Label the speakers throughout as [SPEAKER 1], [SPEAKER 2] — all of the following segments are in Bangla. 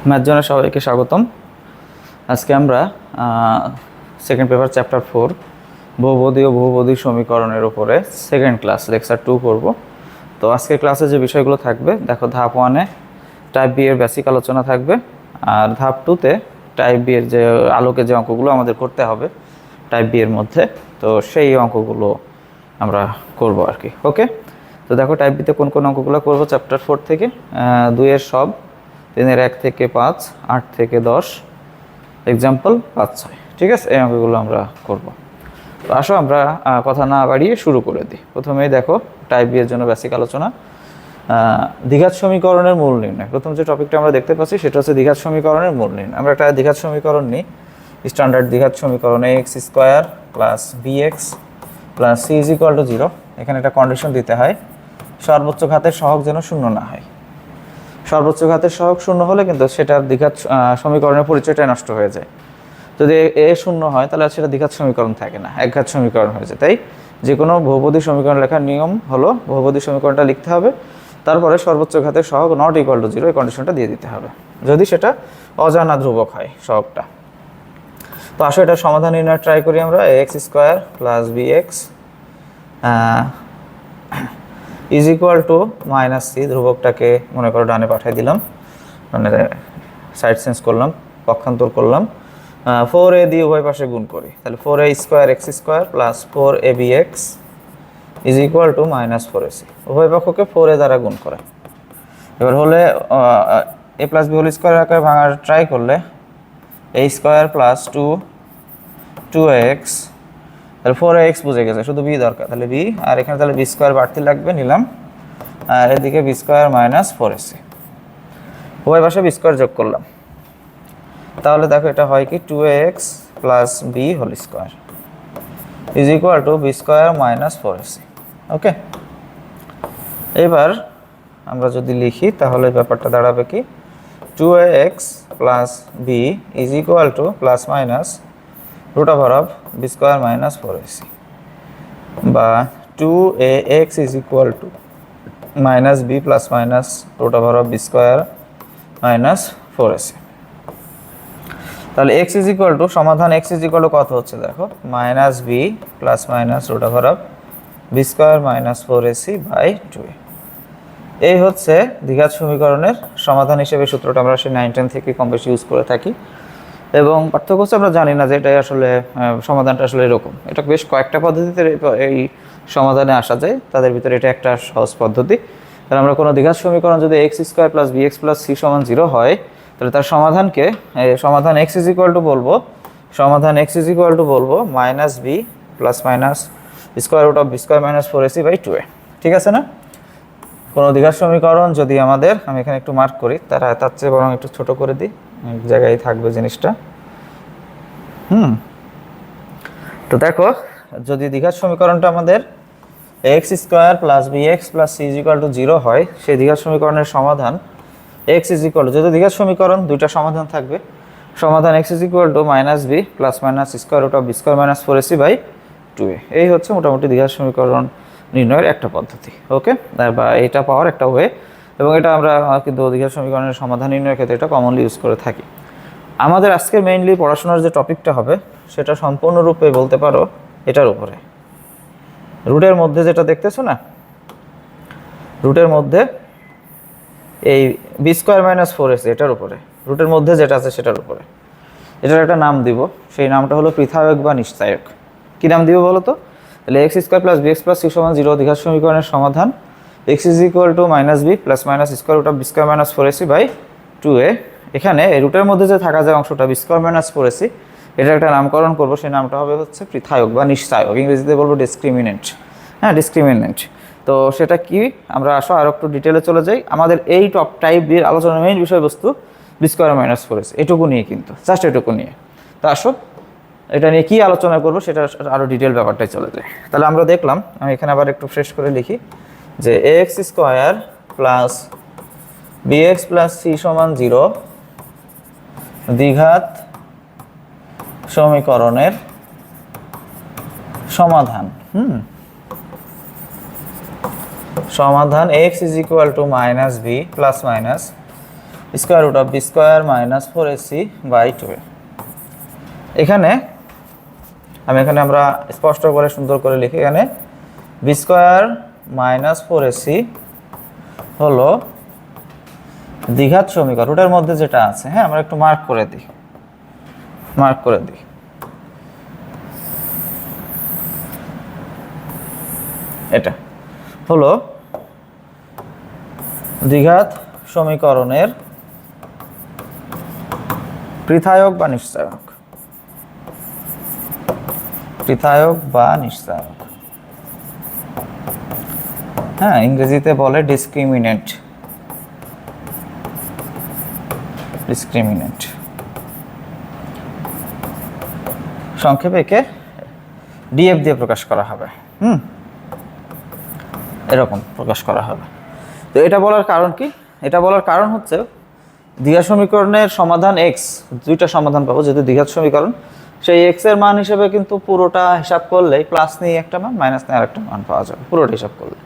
[SPEAKER 1] ম্যাথ জোনে সবাইকে স্বাগতম। আজকে আমরা সেকেন্ড পেপার চ্যাপ্টার 4 বহুপদী ও বহুপদী সমীকরণের উপরে সেকেন্ড ক্লাস লেকচার 2 করব। তো আজকের ক্লাসে যে বিষয়গুলো থাকবে দেখো, ধাপ 1-এ টাইপ বি এর বেসিক আলোচনা থাকবে, আর ধাপ 2-তে টাইপ বি এর যে আলোকে যে অঙ্কগুলো আমাদের করতে হবে টাইপ বি এর মধ্যে, তো সেই অঙ্কগুলো আমরা করব আর কি। ওকে, তো দেখো টাইপ বিতে কোন কোন অঙ্কগুলো করব চ্যাপ্টার 4 থেকে 2-এর সব, 3-এর 1 থেকে 5, 8 থেকে 10, এক্সাম্পল 5-6। ঠিক আছে, এই অঙ্কগুলো আমরা করব। তো আসো আমরা কথা না বাড়িয়ে শুরু করে দিই। প্রথমেই দেখো টাইপ বি এর জন্য বেসিক আলোচনা, দ্বিঘাত সমীকরণের মূল নির্ণয়। প্রথম যে টপিকটা আমরা দেখতে পাচ্ছি সেটা হচ্ছে দ্বিঘাত সমীকরণের মূল নির্ণয়। আমরা একটা দ্বিঘাত সমীকরণ নিই, স্ট্যান্ডার্ড দ্বিঘাত সমীকরণ X square plus B x plus C is equal to 0। এখানে একটা কন্ডিশন দিতে হয়, সর্বোচ্চ ঘাতের সহগ যেন শূন্য না হয়। সর্বোচ্চ ঘাতের সহগ শূন্য হলে কিন্তু সেটার দ্বিঘাত সমীকরণের পরিচয়টাই নষ্ট হয়ে যায়। যদি এ শূন্য হয় তাহলে সেটা দ্বিঘাত সমীকরণ থাকে না, একঘাত সমীকরণ হয়ে যায়। তাই যে কোনো বহুপদী সমীকরণ লেখার নিয়ম হলো বহুপদী সমীকরণটা লিখতে হবে, তারপরে সর্বোচ্চ ঘাতের সহগ নট ইকুয়াল টু 0 এই কন্ডিশনটা দিয়ে দিতে হবে, যদি সেটা অজানা ধ্রুবক হয় সহগটা। তো আসো এটা সমাধান নির্ণয় ট্রাই করি আমরা। X square plus B x is equal to minus c, ধ্রুবকটাকে মনে করো ডানে পাঠিয়ে দিলাম, মানে সাইড চেঞ্জ করলাম, পক্ষান্তর করলাম। 4a দিয়ে উভয় পাশে গুণ করি, তাহলে 4a square x square plus 4ab x is equal to minus 4ac। উভয় পক্ষকে 4a দ্বারা গুণ করে। এবার হলে a plus B whole square আকারে ভাঙার ট্রাই করলে a স্কোয়ার প্লাস 2x, তাহলে 4ax বুঝে গেছে, শুধু বি দরকার, তাহলে বি, আর এখানে তাহলে বি স্কোয়ার বাড়তি লাগবে, নিলাম, আর এদিকে বি স্কোয়ার মাইনাস 4ac, উভয় পাশে বি স্কোয়ার যোগ করলাম। তাহলে দেখো এটা হয় কি 2ax plus B whole square is equal to B square minus 4ac। Okay, এবার আমরা যদি লিখি তাহলে ব্যাপারটা দাঁড়াবে কি 2ax plus B is equal to plus minus root over of B square minus 4ac, বা 2ax is equal to minus B plus minus root over of B square minus 4ac। তাহলে এক্স ইজ ইকুয়াল টু সমাধান এক্স ইজ ইকুয়াল টু কত হচ্ছে দেখো, minus B plus minus root over of B square minus 4ac by 2a। এই হচ্ছে দ্বিঘাত সমীকরণের সমাধান হিসেবে সূত্রটা আমরা সেই 9-10 থেকে কম বেশি ইউজ করে থাকি, এবং পার্থক্য হচ্ছে আমরা জানি না যে এটাই আসলে সমাধানটা আসলে এরকম। এটা বেশ কয়েকটা পদ্ধতিতে এই সমাধানে আসা যায়, তাদের ভিতরে এটা একটা সহজ পদ্ধতি। তাহলে আমরা কোনো দ্বিঘাত সমীকরণ যদি X square plus B x plus C সমান 0 হয়, তাহলে তার সমাধানকে সমাধান এক্স ইজ ইকুয়াল টু বলবো, সমাধান এক্স ইজ ইকুয়াল টু বলবো minus B plus minus square root of B square minus 4ac by 2a। ঠিক আছে না? কোনো দ্বিঘাত সমীকরণ যদি আমাদের, আমি এখানে একটু মার্ক করি, তার চেয়ে বরং একটু ছোট করে দিই, এক জায়গায় থাকবে জিনিসটা। তো দেখো, যদি দ্বিঘাত সমীকরণটা আমাদের X square plus B x plus C is equal to 0 হয়, সেই দ্বিঘাত সমীকরণের সমাধান এক্স ইজ ইকুয়াল টু, যদি দ্বিঘাত সমীকরণ দুইটা সমাধান থাকবে, সমাধান x is equal to minus B plus minus square root of B square minus 4ac by 2a। এই হচ্ছে মোটামুটি দ্বিঘাত সমীকরণ নির্ণয়ের একটা পদ্ধতি। ওকে, বা এটা পাওয়ার একটা ওয়ে, এবং এটা আমরা কিন্তু দ্বিঘাত সমীকরণের সমাধান নির্ণয়ের ক্ষেত্রে এটা কমনলি ইউজ করে থাকি। আমাদের আজকে মেইনলি পড়াশোনার যে টপিকটা হবে সেটা সম্পূর্ণরূপে বলতে পারো এটার উপরে, রুটের মধ্যে যেটা দেখতেছো না, রুটের মধ্যে এই বি স্কোয়ার মাইনাস 4ac, এটার উপরে, রুটের মধ্যে যেটা আছে সেটার উপরে এটার একটা নাম দিব, সেই নামটা হলো পৃথায়ক বা নিশ্চায়ক। কী নাম দিব বলো তো? তাহলে X square plus B x plus C সমান 0 দ্বিঘাত সমীকরণের সমাধান x is equal to minus B plus minus square root of B square minus 4ac by 2a। এখানে এই রুটের মধ্যে যে থাকা যায় অংশটা বি স্কোয়ার মাইনাস 4ac, এটা একটা নামকরণ করবো, সেই নামটা হবে হচ্ছে পৃথায়ক বা নিশ্চায়ক, ইংরেজিতে বলবো ডিসক্রিমিনেন্ট। হ্যাঁ, ডিসক্রিমিনেন্ট। তো সেটা কি, আমরা আসো আরও একটু ডিটেলে চলে যাই। আমাদের এই টাইপ বির আলোচনার মেইন বিষয়বস্তু বি স্কোয়ার মাইনাস 4ac, এটুকু নিয়ে, কিন্তু জাস্ট এটুকু নিয়ে। তো আসো এটা নিয়ে কী আলোচনা করবো সেটা আরও ডিটেল ব্যাপারটাই চলে যায়। তাহলে আমরা দেখলাম, আমি এখানে আবার একটু ফ্রেশ করে লিখি, যে x square plus B x plus C সমান 0 দ্বিঘাত সমীকরণের সমাধান। সমাধান x is equal to minus B plus minus square root of B square minus 4ac by 2a। এখানে আমরা স্পষ্ট করে সুন্দর করে লিখি, এখানে বি স্কোয়ার মাইনাস 4ac হলো দ্বিঘাত সমীকরণ, রুটের মধ্যে যেটা আছে। হ্যাঁ, আমরা একটু মার্ক করে দিই। এটা হলো দ্বিঘাত সমীকরণের পৃথায়ক বা নিশ্চায়ক। হ্যাঁ, ইংরেজিতে বলে ডিসক্রিমিনেন্ট। সংক্ষেপে একে ডিএফ দিয়ে প্রকাশ করা হবে। এরকম প্রকাশ করা হবে। তো এটা বলার কারণ কি? এটা বলার কারণ হচ্ছে দ্বিঘাত সমীকরণের সমাধান এক্স, দুইটা সমাধান পাবো যেহেতু দ্বিঘাত সমীকরণ। সেই এক্স এর মান হিসেবে কিন্তু পুরোটা হিসাব করলে প্লাস নিয়ে একটা মান, মাইনাস নিয়ে আরেকটা মান পাওয়া যাবে পুরোটা হিসাব করলে।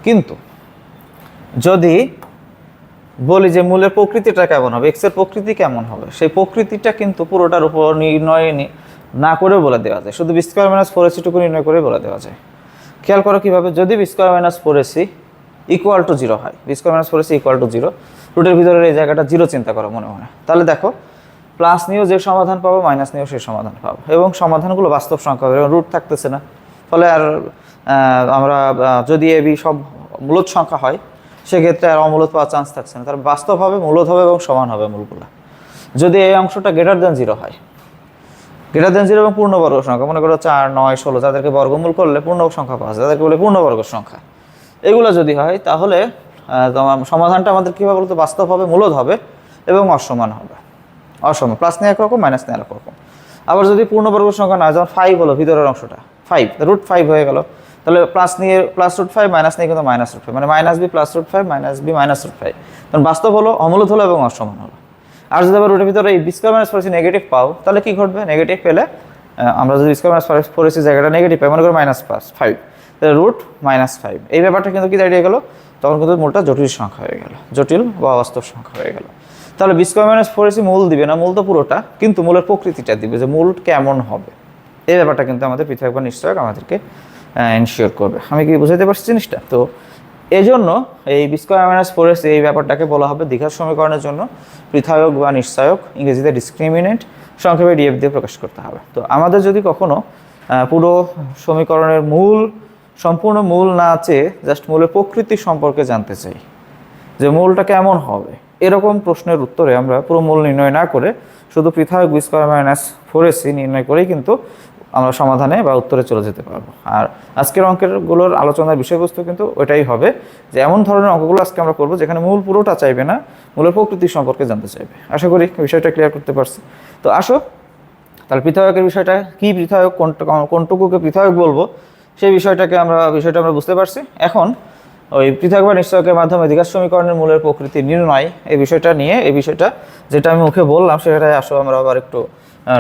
[SPEAKER 1] কিন্তু যদি বলি যে মূলের প্রকৃতিটা কেমন হবে, এক্স এর প্রকৃতি কেমন হবে, সেই প্রকৃতিটা কিন্তু পুরোটার উপর নির্ণয় না করেও বলে দেওয়া যায়, শুধু বি স্কোয়ার মাইনাস 4ac টুকু নির্ণয় করে বলে দেওয়া যায়। খেয়াল করো কিভাবে, যদি b square minus 4ac equal to 0 হয়, b square minus 4ac equal to 0, রুটের ভিতরের এই জায়গাটা 0 চিন্তা করো মনে মনে, তাহলে দেখো প্লাস নিয়েও যে সমাধান পাবো, মাইনাস নিয়েও সেই সমাধান পাবো, এবং সমাধানগুলো বাস্তব সংখ্যা হবে, রুট থাকতেছে না। ফলে আর আমরা যদি এবি সব মূলদ সংখ্যা হয় সেক্ষেত্রে আর অমূলদ পাওয়ার চান্স থাকছে না, তার বাস্তব হবে, মূলদ হবে এবং সমান হবে মূলগুলো। যদি এই অংশটা গ্রেটার দেন 0 হয়, গ্রেটার দেন 0 এবং পূর্ণবর্গ সংখ্যা, মনে করো 4, 9, 16, যাদেরকে বর্গমূল করলে পূর্ণ সংখ্যা পাওয়া যায়, তাদেরকে বলে পূর্ণবর্গ সংখ্যা, এগুলো যদি হয় তাহলে তোমার সমাধানটা আমাদের কী হবে বলতো, বাস্তব হবে, মূলদ হবে এবং অসমান হবে। প্লাস নিয়ে একরকম, মাইনাস নিয়ে আরেক রকম। আবার যদি পূর্ণবর্গ সংখ্যা না, যেমন 5 হলো ভিতরের অংশটা 5, রুট 5 হয়ে গেল, তাহলে প্লাস নিয়ে প্লাস রুট 5, মাইনাস নিয়ে কিন্তু মাইনাস রুট 5, মানে minus B plus root 5 minus b minus root 5, তখন বাস্তব হলো, অমূলদ হলো এবং অসমান হলো। আর যদি আবার রুটের ভিতরে এই B square minus 4ac negative পাও, তাহলে কি ঘটবে? নেগেটিভ পেলে আমরা যদি বি স্কোয়ার মাইনাস 4ac জায়গাটা নেগেটিভ পাই, মনে করো -5, তাহলে রুট -5, এই ব্যাপারটা কিন্তু কি দাঁড়িয়ে গেল, তখন কিন্তু মূলটা জটিল সংখ্যা হয়ে গেল, জটিল বা অবাস্তব সংখ্যা হয়ে গেল। তাহলে বি স্কোয়ার মাইনাস 4ac মূল দিবে না, মূল তো পুরোটা, কিন্তু মূলের প্রকৃতিটা দিবে, যে মূল কেমন হবে, এই ব্যাপারটা কিন্তু আমাদের পৃথক বা নিশ্চয়ক আমাদেরকে এনশিওর করবে। আমি কি বুঝাতে পারছি জিনিসটা? তো এই জন্য এই বি স্কোয়ার মাইনাস 4ac এই ব্যাপারটাকে বলা হবে দ্বিঘাত সমীকরণের জন্য পৃথক বা নিশ্চয়ক, ইংরেজিতে ডিসক্রিমিনেন্ট, সংক্ষেপে ডিএফ দিয়ে প্রকাশ করতে হবে। তো আমাদের যদি কখনো পুরো সমীকরণের সম্পূর্ণ মূল না চেয়ে জাস্ট মূলের প্রকৃতি সম্পর্কে জানতে চাই, যে মূলটা কেমন হবে, এরকম প্রশ্নের উত্তরে আমরা পুরো মূল নির্ণয় না করে শুধু পৃথক বি স্কোয়ার মাইনাস 4ac নির্ণয় করেই কিন্তু আমরা সমাধানে বা উত্তরে চলে যেতে পারবো। আর আজকের অঙ্কগুলোর আলোচনার বিষয়বস্তু কিন্তু ওইটাই হবে, যে এমন ধরনের অঙ্কগুলো আজকে আমরা করবো যেখানে মূল পুরোটা চাইবে না, মূলের প্রকৃতি সম্পর্কে জানতে চাইবে। আশা করি বিষয়টা ক্লিয়ার করতে পারছি। তো আসো তাহলে পৃথকের বিষয়টা কি, পৃথক কোনটুকুকে পৃথক বলবো, সেই বিষয়টা আমরা বুঝতে পারছি। এখন ওই পৃথক বা নিশ্চয়কের মাধ্যমে দ্বিঘাত সমীকরণের মূলের প্রকৃতি নির্ণয়, এই বিষয়টা যেটা আমি মুখে বললাম সেটাই আসো আমরা আবার একটু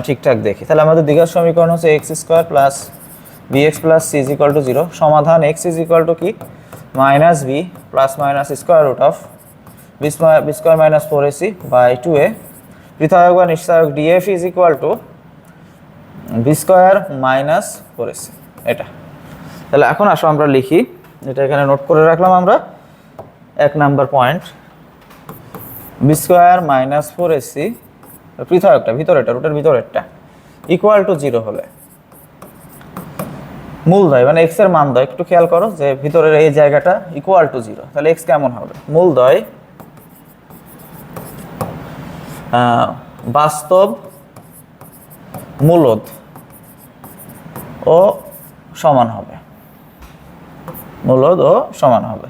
[SPEAKER 1] ঠিকঠাক দেখি। তাহলে আমাদের দ্বিঘাত সমীকরণ হচ্ছে x square plus b x plus C is equal to 0, সমাধান এক্স ইজ ইকুয়াল টু কি, minus B plus minus square root of B square minus 4ac by 2a, পৃথক বা নিশ্চয়ক D F is equal to B square minus 4ac। এটা তাহলে এখন আসো আমরা লিখি, এটা এখানে নোট করে রাখলাম আমরা। 1 number point, b square minus 4ac পৃথকটা ভিতরেটা, রুটের ভিতরেরটা ইকুয়াল টু 0 হলে মূলদয় মানে এক্স এর মানদয়, একটু খেয়াল করো যে ভিতরের এই জায়গাটা ইকুয়াল টু 0, তাহলে এক্স কেমন হবে? মূলদয় বাস্তব, মূলদ ও সমান হবে, মূলদ ও সমান হবে।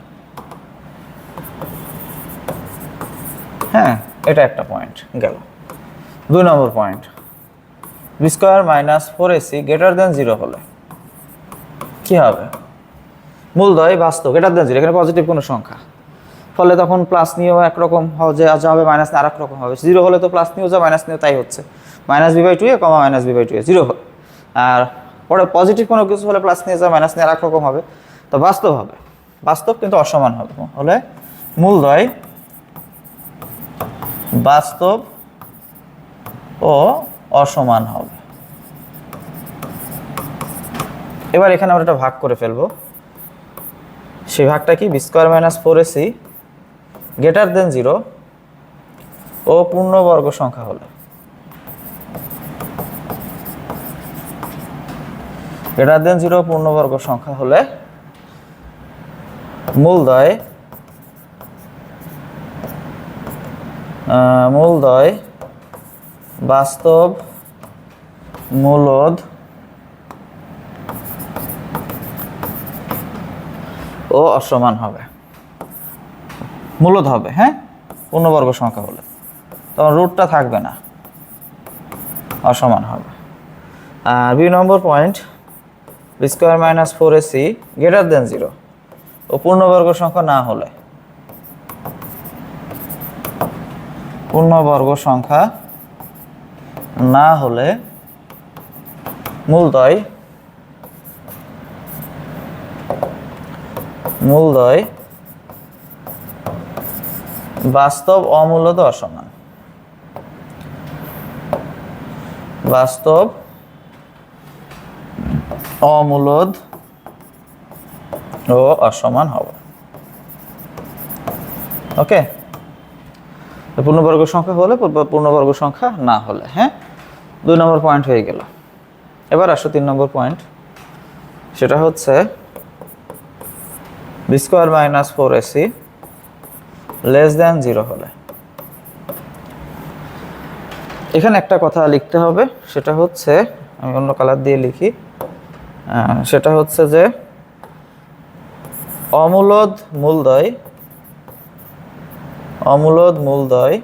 [SPEAKER 1] হ্যাঁ, এটা একটা পয়েন্ট গেল। 2 নম্বর point, b square minus 4ac greater than 0 হলে কি হবে? মূলদয় বাস্তব, গ্রেটার দেন 0, এখানে পজিটিভ কোনো সংখ্যা, ফলে তখন প্লাস নিয়েও একরকম যা হবে, মাইনাস নিয়ে আরেক রকম হবে। 0 হলে তো প্লাস নিয়েও যা, মাইনাস নিয়েও তাই হচ্ছে, minus b by 2a comma minus b by 2a 0 হবে। আর পরে পজিটিভ কোনো কিছু হলে প্লাস নিয়ে যা, মাইনাস নিয়ে আরেক রকম হবে, তো বাস্তব হবে, বাস্তব কিন্তু অসমান হবে, হলে মূলদয় বাস্তব ও অসমান হবে। এবার এখানে আমরা একটা ভাগ করে ফেলবো। সেই ভাগটা কি? B square minus 4ac greater than 0 ও পূর্ণবর্গ সংখ্যা হলে, গ্রেটার দেন 0 পূর্ণবর্গ সংখ্যা হলে মূলদ্বয় বাস্তব মূলদ ও অসমান হবে, মূলদ হবে। হ্যাঁ, পূর্ণবর্গ সংখ্যা হলে তখন রুটটা থাকবে না, অসমান হবে। আর বি নম্বর point, b square minus 4ac greater than 0 ও পূর্ণবর্গ সংখ্যা না হলে, পূর্ণবর্গ সংখ্যা না হলে মূলদ্বয় বাস্তব অমূলদ অসমান, বাস্তব অমূলদ ও অসমান হবে। ওকে, পূর্ণবর্গ সংখ্যা হলে, পূর্ণবর্গ সংখ্যা না হলে। হ্যাঁ, 2 নম্বর পয়েন্ট হয়ে গেল। এবার আসো 3 নম্বর পয়েন্ট, সেটা হচ্ছে b square minus 4ac less than 0 হলে। এখানে একটা কথা লিখতে হবে, সেটা হচ্ছে, আমি অন্য কালার দিয়ে লিখি, সেটা হচ্ছে যে অমূলদ মূলদ্বয়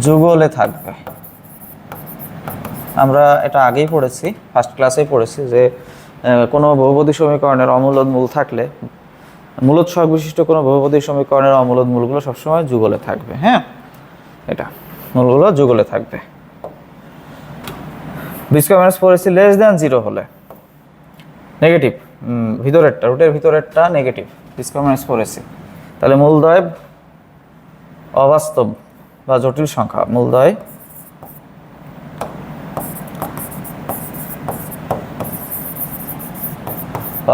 [SPEAKER 1] যুগলে থাকবে। আমরা এটা আগেই পড়েছি, ফার্স্ট ক্লাসেই পড়েছি যে কোনো বহুপদী সমীকরণের অমূলদ মূল থাকলে, মূলদ সহগ বিশিষ্ট কোনো বহুপদী সমীকরণের অমূলদ মূলগুলো সবসময় যুগলে থাকবে। হ্যাঁ, এটা মূলগুলো যুগলে থাকবে। B square minus 4ac less than 0 হলে নেগেটিভ, ভিতরেরটা, রুটের ভিতরেরটা negative, b square minus 4ac, তাহলে মূলদ্বয় অবাস্তব বা জটিল সংখ্যা, মূলদ্বয়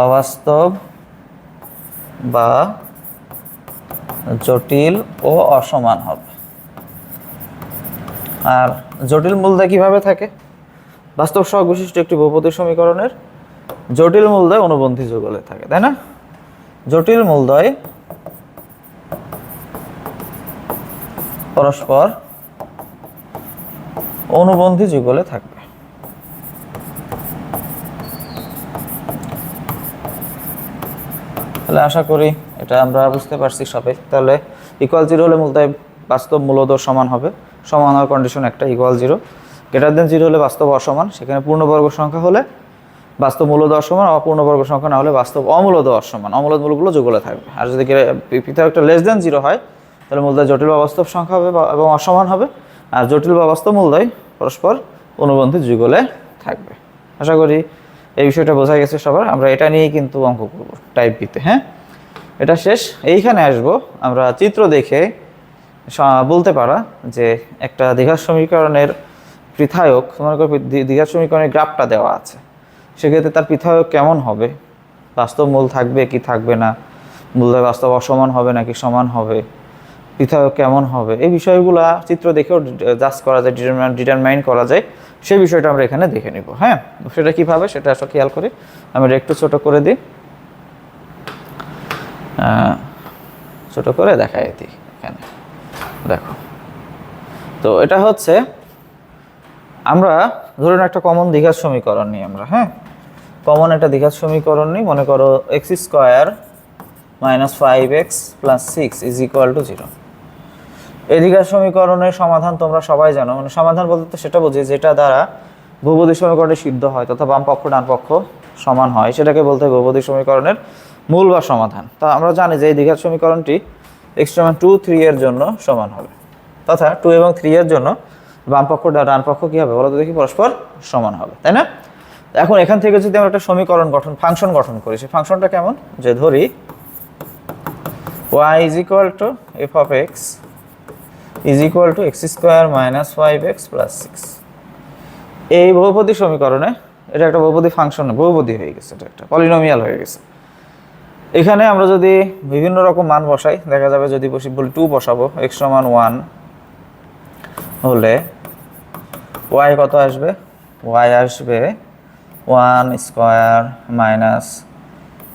[SPEAKER 1] অবাস্তব বা জটিল ও অসমান হবে। আর জটিল মূলদ্বয় কিভাবে থাকে? বাস্তব সহগ বিশিষ্ট একটি বহুপদী সমীকরণের জটিল মূলদ্বয় অনুবন্ধী যুগলে থাকে, তাই না? জটিল মূলদ্বয় পরস্পর অনুবন্ধী যুগলে থাকবে। তাহলে আশা করি এটা আমরা বুঝতে পারছি সবাই। তাহলে ইকুয়াল 0 হলে মূলদ্বয় বাস্তব মূলদ সমান হবে, সমান হওয়ার কন্ডিশন একটা, ইকুয়াল 0। গ্রেটার দেন 0 হলে বাস্তব অসমান, সেখানে পূর্ণবর্গ সংখ্যা হলে বাস্তব মূলদ অসমান, অপূর্ণবর্গ সংখ্যা না হলে বাস্তব অমূলদ অসমান, অমূলদ মূলগুলো যুগলে থাকবে। আর যদি পৃথক একটা লেস দেন 0 হয়, তাহলে মূলদ্বয় জটিল বা বাস্তব সংখ্যা হবে এবং অসমান হবে, আর জটিল বা বাস্তব মূলদ্বয় পরস্পর অনুবন্ধী যুগলে থাকবে। আশা করি এই বিষয়টা বোঝা গেছে সবার। আমরা এটা নিয়েই কিন্তু অঙ্ক করব টাইপ বিতে। হ্যাঁ, এটা শেষ। এইখানে আসবো আমরা চিত্র দেখে বলতে পারা যে একটা দ্বিঘাত সমীকরণের পৃথায়ক, মনে করো দ্বিঘাত সমীকরণের গ্রাফটা দেওয়া আছে, সেক্ষেত্রে তার পৃথায়ক কেমন হবে, বাস্তব মূল থাকবে কি থাকবে না, মূলদ্বয় বাস্তব অসমান হবে নাকি সমান হবে, পৃথায়ক কেমন হবে, এই বিষয়গুলো চিত্র দেখেও জাজ করা যায়, ডিটারমাইন করা যায়। সেই বিষয়টা আমরা এখানে দেখে নিব। হ্যাঁ, সেটা কীভাবে সেটা আসলে খেয়াল করি। আমি একটু ছোট করে দিই, ছোট করে দেখাই দিই। এখানে দেখো, তো এটা হচ্ছে, আমরা ধরুন একটা কমন দ্বিঘাত সমীকরণ নিই আমরা। হ্যাঁ, কমন একটা দ্বিঘাত সমীকরণ নিই, মনে করো x square minus 5x plus 6 is equal to 0। এই দ্বিঘাত সমীকরণের সমাধান তোমরা সবাই জানো। মানে সমাধান বলতে তো সেটা বুঝি যেটা দ্বারা বহুপদী সমীকরণে সিদ্ধ হয় তথা বাম পক্ষ ডান পক্ষ সমান হয়, সেটাকে বলতে হয় বহুপদী সমীকরণের মূল বা সমাধান। তা আমরা জানি যে এই দ্বিঘাত সমীকরণটি x সমান 2, 3 এর জন্য সমান হবে, তথা 2 এবং 3 এর জন্য বাম পক্ষ ডান পক্ষ কী হবে বলো তো দেখি? পরস্পর সমান হবে, তাই না? এখন এখান থেকে যদি আমরা একটা সমীকরণ ফাংশন গঠন করি, সেই ফাংশনটা কেমন? যে ধরি y is equal to f of x is equal to x square minus 5x plus 6। এই বহুপদী সমীকরণে এটা একটা বহুপদী ফাংশন, বহুপদী হয়ে গেছে, এটা একটা পলিনোমিয়াল হয়ে গেছে। এখানে আমরা যদি বিভিন্ন রকম মান বসাই, দেখা যাবে যদি বলি 2 বসাবো, x সমান 1 হলে y কত আসবে? y আসবে 1 square minus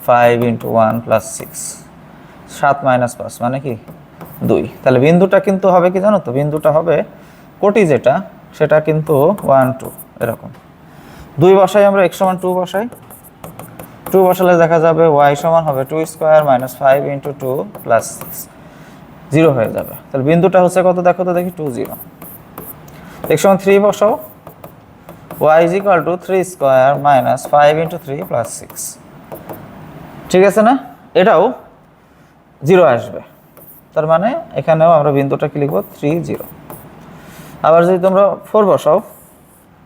[SPEAKER 1] 5 into 1 plus 6, 7 minus 5 মানে কি 2। তাহলে বিন্দুটা কিন্তু হবে কি জানো তো? বিন্দুটা হবে কোটি যেটা, সেটা কিন্তু 1 2 এরকম। 2 বসাই আমরা, x সমান 2 বসাই, 2 বসালে দেখা যাবে y সমান হবে 2 স্কোয়ার মাইনাস 5 ইন্টু 2 প্লাস 6, 0 হয়ে যাবে। তাহলে বিন্দুটা হচ্ছে কত দেখো তো দেখি, 2 0। x সমান 3 বসাও, y is equal to 3 square minus 5 into 3 plus 6, ঠিক আছে না? এটাও 0 আসবে। তার মানে এখানেও আমরা বিন্দুটা কি লিখবো? 3 0। আবার যদি তোমরা 4 বসাও,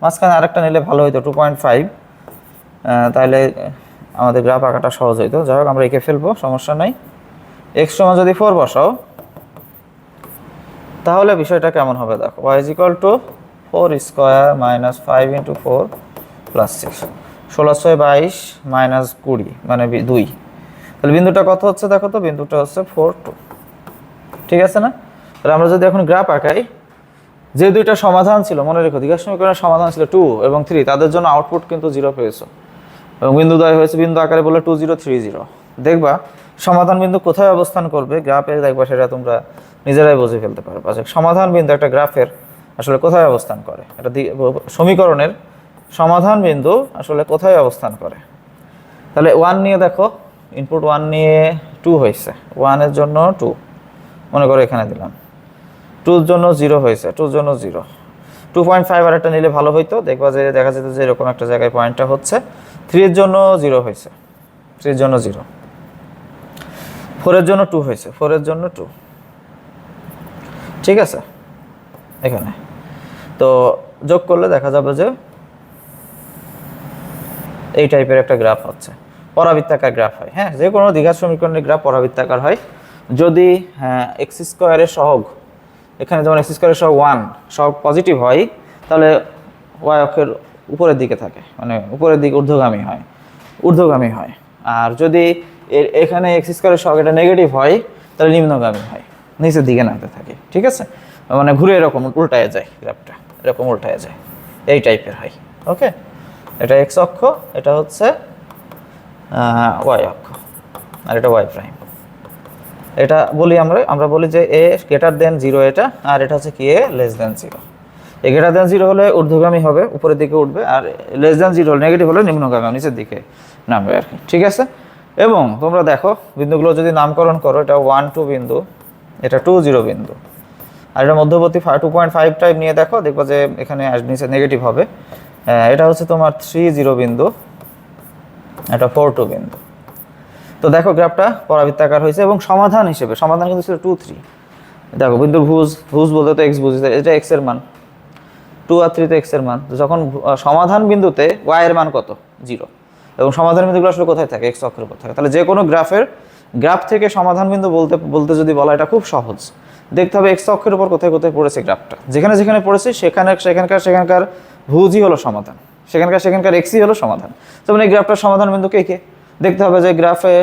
[SPEAKER 1] মাঝখানে আরেকটা নিলে ভালো হইতো 2.5, তাহলে আমাদের গ্রাফ আঁকাটা সহজ হইতো। যাই হোক আমরা এঁকে ফেলবো, সমস্যা নাই। x সমান যদি 4 বসাও তাহলে বিষয়টা কেমন হবে দেখো, y is equal to 4 square minus 5 into 4 plus 6, 16 6 22 minus 20 মানে 2। তাহলে বিন্দুটা কত হচ্ছে দেখো তো? বিন্দুটা হচ্ছে 4 2, ঠিক আছে না? তাহলে আমরা যদি এখন গ্রাফ আঁকাই, যে দুইটা সমাধান ছিল মনে রেখো, দ্বিঘাত সমীকরণের সমাধান ছিল 2 এবং 3, তাদের জন্য আউটপুট কিন্তু 0 পেয়েছো এবং বিন্দুদ্বয় হয়েছে বিন্দু আকারে বলে 2 0 3 0। দেখবা সমাধান বিন্দু কোথায় অবস্থান করবে গ্রাফে, দেখবা সেটা তোমরা নিজেরাই বুঝে ফেলতে পারবে। সমাধান বিন্দু একটা গ্রাফের আসলে কোথায় অবস্থান করে, এটা সমীকরণের সমাধান বিন্দু আসলে কোথায় অবস্থান করে। তাহলে 1 নিয়ে দেখো, ইনপুট 1 নিয়ে 2 হয়েছে, 1 এর জন্য 2 মনে করো এখানে দিলাম, 2 এর জন্য 0 হয়েছে, 2 এর জন্য 0, 2.5 আর একটা নিলে ভালো হইতো, দেখবা যে দেখা যেত যে এরকম একটা জায়গায় পয়েন্টটা হচ্ছে। 3 এর জন্য 0 হয়েছে, 3 এর জন্য 0, 4 এর জন্য 2 হয়েছে, 4 এর জন্য 2, ঠিক আছে? এখানে তো যোগ করলে দেখা যাবে যে এই টাইপের একটা গ্রাফ হচ্ছে, পরাবৃত্তাকার গ্রাফ হয়। হ্যাঁ, যে কোনো দ্বিঘাত সমীকরণের গ্রাফ পরাবৃত্তাকার হয় যদি এক্স স্কোয়ারের সহগ, এখানে যেমন এক্স স্কোয়ারের সহগ 1 সহগ পজিটিভ হয়, তাহলে ওয়াই অক্ষের উপরের দিকে থাকে, মানে উপরের দিকে ঊর্ধ্বগামী হয়। আর যদি এখানে এক্স স্কোয়ারের সহগ এটা নেগেটিভ হয়, তাহলে নিম্নগামী হয়, নিচের দিকে নামতে থাকে, ঠিক আছে? মানে ঘুরে এরকম উল্টায় যায়, গ্রাফটা এরকম উল্টায় যায়, এই টাইপের হয়। ওকে, এটা এক্স অক্ষ, এটা হচ্ছে ওয়াই অক্ষ, আর এটা ওয়াই প্রাইম। এটা বলি আমরা বলি যে এ গ্রেটার দেন 0 এটা, আর এটা হচ্ছে কি এ লেস দেন 0। এ গ্রেটার দেন 0 হলে ঊর্ধ্বগামী হবে, উপরের দিকে উঠবে, আর লেস দেন 0 হলে নেগেটিভ হলে নিম্নগামী নিচের দিকে নামবে আর কি, ঠিক আছে? এবং তোমরা দেখো বিন্দুগুলো যদি নামকরণ করো, এটা 1 2 বিন্দু, এটা 2 0 বিন্দু, আর এটা মধ্যবর্তী 2.5 টাইপ নিয়ে দেখো, দেখবো যে এখানে নিচে নেগেটিভ হবে। এটা হচ্ছে তোমার 3 0 বিন্দু, এটা 4 2 বিন্দু। তো দেখো গ্রাফটা পরাবৃত্তাকার হয়েছে এবং সমাধান হিসেবে, সমাধান কিন্তু ছিল 2 3। দেখো বিন্দু ভুজ বলতে তো এক্স বুঝি, এটা এক্স এর মান, 2 আর 3 তে এক্স এর মান। যখন সমাধান বিন্দুতে ওয়াই এর মান কত? 0, এবং সমাধান বিন্দুগুলো আসলে কোথায় থাকে? এক্স অক্ষের উপর থাকে। তাহলে যে কোনো গ্রাফ থেকে সমাধান বিন্দু বলতে যদি বলা, এটা খুব সহজ। দেখতে হবে এক্স অক্ষের উপর কোথায় কোথায় পড়েছে গ্রাফটা, যেখানে যেখানে পড়েছে সেখানকার ভুজই হলো সমাধান, সেখানকার এক্সই হলো সমাধান। যেমন এই গ্রাফটার সমাধান বিন্দু কে দেখতে হবে যে গ্রাফে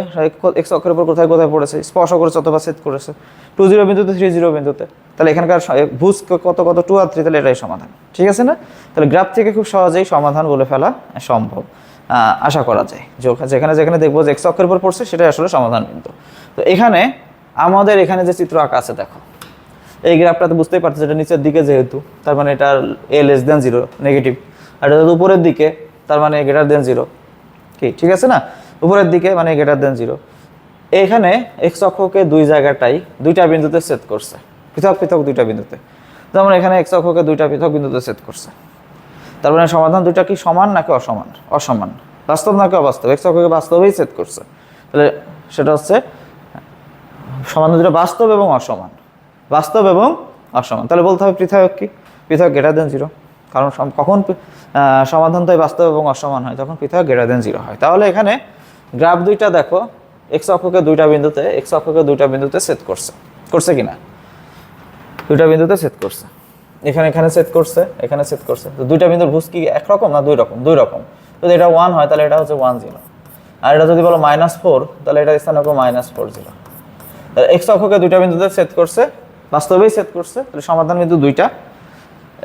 [SPEAKER 1] এক্স অক্ষের উপর কোথায় কোথায় পড়েছে, স্পর্শ করেছে অথবা ছেদ করেছে, 2 0 বিন্দুতে 3 0 বিন্দুতে। তাহলে এখানকার ভুজ কত 2 আর 3, তাহলে এটাই সমাধান, ঠিক আছে না? তাহলে গ্রাফ থেকে খুব সহজেই সমাধান বলে ফেলা সম্ভব, আশা করা যায়। যেখানে যেখানে দেখবো যে এক্স অক্ষের উপর পড়ছে, সেটাই আসলে সমাধান বিন্দু। তো এখানে আমাদের এখানে যে চিত্র আঁকা আছে দেখো, এই গ্রাফটাতে বুঝতেই পারছো যেটা নিচের দিকে যেহেতু, তার মানে এটা এ লেস দেন 0 নেগেটিভ, আর এটা উপরের দিকে, তার মানে গ্রেটার দেন 0 কি, ঠিক আছে না? উপরের দিকে মানে গ্রেটার দেন 0। এখানে এক্স অক্ষকে দুই জায়গাটাই দুইটা বিন্দুতে ছেদ করছে, পৃথক পৃথক দুইটা বিন্দুতে। যেমন এখানে এক্স অক্ষকে দুইটা পৃথক বিন্দুতে ছেদ করছে, তার মানে সমাধান দুইটা কি সমান নাকি অসমান? অসমান। বাস্তব নাকি অবাস্তব? এক্স অক্ষকে বাস্তবেই ছেদ করছে, তাহলে সেটা হচ্ছে সমাধান দুটো বাস্তব এবং অসমান, বাস্তব এবং অসমান। তাহলে বলতে হবে পৃথক কি? পৃথক গ্রেটার দেন 0, কারণ কখন সমাধান তো বাস্তব এবং অসমান হয়, তখন পৃথক গ্রেটার দেন 0 হয়। তাহলে এখানে গ্রাফ দুইটা দেখো, এক্স অক্ষকে দুইটা বিন্দুতে সেট করছে, করছে কিনা? দুইটা বিন্দুতে সেট করছে, এখানে সেট করছে, এখানে সেট করছে। তো দুইটা বিন্দুর ভুজ কি একরকম না দুই রকম? দুই রকম। যদি এটা 1 হয় তাহলে এটা হচ্ছে 1 0, আর এটা যদি বলো -4 তাহলে এটা স্থান হবে -4 0। তাহলে এক্স অক্ষকে দুইটা বিন্দুতে সেট করছে, বাস্তবেই সেট করছে, তাহলে সমাধান বিন্দু দুইটা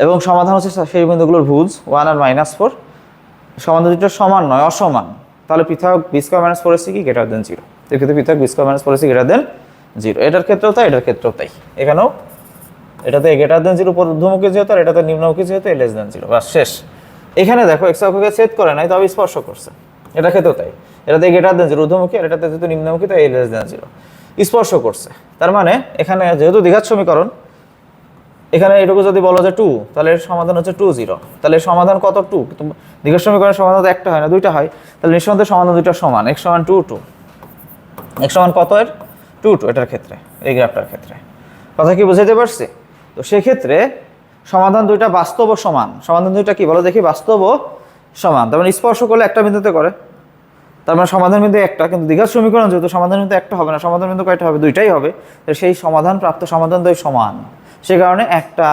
[SPEAKER 1] এবং সমাধান হচ্ছে সেই বিন্দুগুলোর ভুজ 1 আর -4। সমাধান দুটো সমান নয়, অসমান, তাহলে পৃথক b² - 4ac কি গ্রেটার দেন 0। এক্ষেত্রে পৃথক b² - 4ac গ্রেটার দেন 0। এটার ক্ষেত্রেও তাই, এটার ক্ষেত্রেও তাই। এখানেও এটাতে গ্রেটার দেন 0 ঊর্ধ্বমুখী যেহেতু, আর এটাতে নিম্নমুখী যেহেতু লেস দেন 0, বাস শেষ। এখানে দেখো এক্স অক্ষকে ছেদ করে নাই, তবে স্পর্শ করছে, এটা ক্ষেত্রেও তাই। এটাতে গ্রেটার দেন 0 ঊর্ধ্বমুখী, আর এটাতে যেহেতু নিম্নমুখী তাই লেস দেন 0, স্পর্শ করছে। তার মানে এখানে যেহেতু দ্বিঘাত সমীকরণ, এখানে এটুকু যদি বলো যে 2, তাহলে এর সমাধান হচ্ছে 2 0। তাহলে এর সমাধান কত? 2। দ্বিঘাত সমীকরণের সমাধান তো একটা হয় না, দুইটা হয়। তাহলে নিঃসন্দেহে সমাধান দুইটা সমান, x সমান 2 2। x সমান কত এর? 2 2 এটার ক্ষেত্রে, এই গ্রাফটার ক্ষেত্রে। কথা কি বুঝাইতে পারছি? তো সেক্ষেত্রে সমাধান দুইটা বাস্তব ও সমান। সমাধান দুইটা কি বলো দেখি? বাস্তব ও সমান। তার মানে স্পর্শ করলে একটা বিন্দুতে করে, তার মানে সমাধান বিন্দু একটা। কিন্তু দ্বিঘাত সমীকরণ যেহেতু সমাধান বিন্দু একটা হবে না, সমাধান বিন্দু কয়টা হবে? দুইটাই হবে। তো সেই সমাধান প্রাপ্ত সমাধান দুই সমান, সে কারণে একটা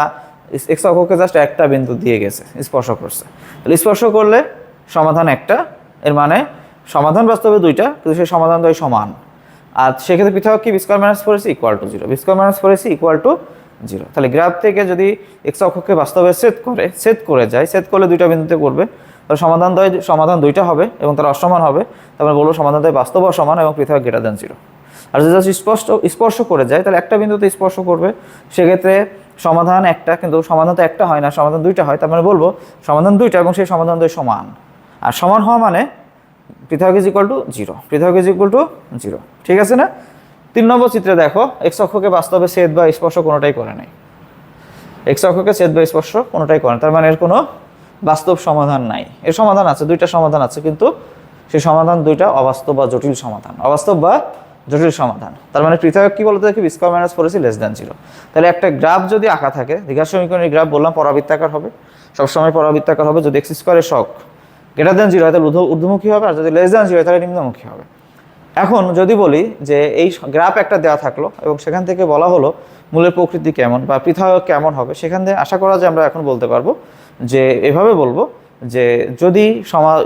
[SPEAKER 1] এক্স অক্ষকে জাস্ট একটা বিন্দু দিয়ে গেছে, স্পর্শ করছে। তাহলে স্পর্শ করলে সমাধান একটা, এর মানে সমাধান বাস্তবে দুইটা, কিন্তু সেই সমাধান দুই সমান। আর সেক্ষেত্রে পৃথক কি b² - 4ac = 0, b² - 4ac = 0। তাহলে গ্রাফ থেকে যদি এক্স অক্ষকে বাস্তবে সেট করে যায়, সেট করলে দুইটা বিন্দুতে করবে, তাহলে সমাধান দুইটা হবে এবং তারা অসমান হবে। তারপরে বলবো সমাধান দুই বাস্তব অসমান এবং পৃথক গ্রেটার দেন 0। আর যদি জাস্ট স্পর্শ করে যায়, তাহলে একটা বিন্দুতে স্পর্শ করবে, সেক্ষেত্রে সমাধান একটা, কিন্তু সমাধান তো একটা হয় না, সমাধান দুইটা হয়। তার মানে বলবো সমাধান দুইটা এবং সেই সমাধান দুই সমান। আর সমান হওয়া মানে পৃথক = 0, পৃথক = 0। ঠিক আছে না? 3 নম্বর চিত্রে দেখো এক্স অক্ষকে বাস্তবে ছেদ বা স্পর্শ কোনোটাই করে নাই। এক্স অক্ষকে ছেদ বা স্পর্শ কোনোটাই করে না, তার মানে এর কোনো বাস্তব সমাধান নাই। এর সমাধান আছে, দুইটা সমাধান আছে, কিন্তু সেই সমাধান দুইটা অবাস্তব বা জটিল সমাধান, অবাস্তব বা জটিল সমাধান। তার মানে পৃথক কি বলতে দেখি b² - 4ac <= 0। তাহলে একটা গ্রাফ যদি আঁকা থাকে, দ্বিঘাত সমীকরণের গ্রাফ বললাম পরাবৃত্তাকার হবে, সবসময় পরাবৃত্তাকার হবে। যদি x² এর শক গ্রেটার দেন 0 হয় তাহলে ঊর্ধ্বমুখী হবে, আর যদি লেস দেন 0 হয় তাহলে নিম্নমুখী হবে। এখন যদি বলি যে এই গ্রাফ একটা দেওয়া থাকলো এবং সেখান থেকে বলা হলো মূলের প্রকৃতি কেমন বা পৃথক কেমন হবে, সেখান থেকে আশা করা যায় আমরা এখন বলতে পারবো যে এভাবে বলবো যে যদি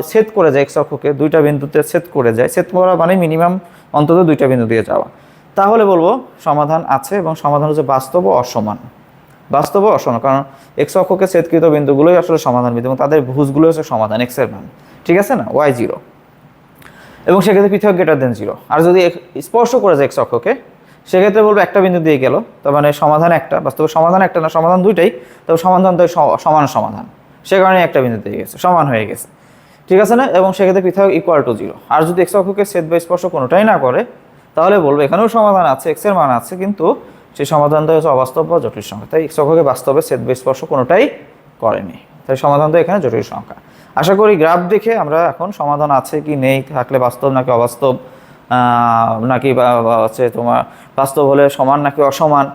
[SPEAKER 1] ছেদ করে যায় এক্স অক্ষকে দুইটা বিন্দুতে ছেদ করে যায়, ছেদ করা মানে মিনিমাম অন্তত দুইটা বিন্দু দিয়ে যাওয়া, তাহলে বলবো সমাধান আছে এবং সমাধান হচ্ছে বাস্তব ও অসমান। বাস্তব ও অসমান, কারণ এক্স অক্ষকে ছেদকৃত বিন্দুগুলোই আসলে সমাধান বিন্দু এবং তাদের ভুজগুলো হচ্ছে সমাধান এক্স এর মান। ঠিক আছে না? y 0 এবং সেক্ষেত্রে পৃথক গ্রেটার দেন 0। আর যদি স্পর্শ করে যায় এক্স অক্ষকে, সেক্ষেত্রে বলবো একটা বিন্দু দিয়ে গেল, তার মানে সমাধান একটা, বাস্তবে সমাধান একটা না, সমাধান দুইটাই, তবে সমাধান তো সমান সমাধান, সে কারণে একটা বিন্দু দিয়ে গেছে, সমান হয়ে গেছে। ঠিক আছে না? এবং সেক্ষেত্রে পৃথক = 0। আর যদি এক্স অক্ষকে ছেদ বা স্পর্শ কোনোটাই না করে, তাহলে বলবো এখানেও সমাধান আছে, এক্স এর মান আছে, কিন্তু সেই সমাধানটা হচ্ছে অবাস্তব বা জটিল সংখ্যা। তাই এক্স অক্ষকে বাস্তবে ছেদ বা স্পর্শ কোনোটাই করেনি, তাই সমাধান তো এখানে জটিল সংখ্যা। আশা করি গ্রাফ দেখে আমরা এখন সমাধান আছে কি নেই, থাকলে বাস্তব নাকি অবাস্তব, নাকি হচ্ছে তোমার বাস্তব হলে সমান নাকি অসমান,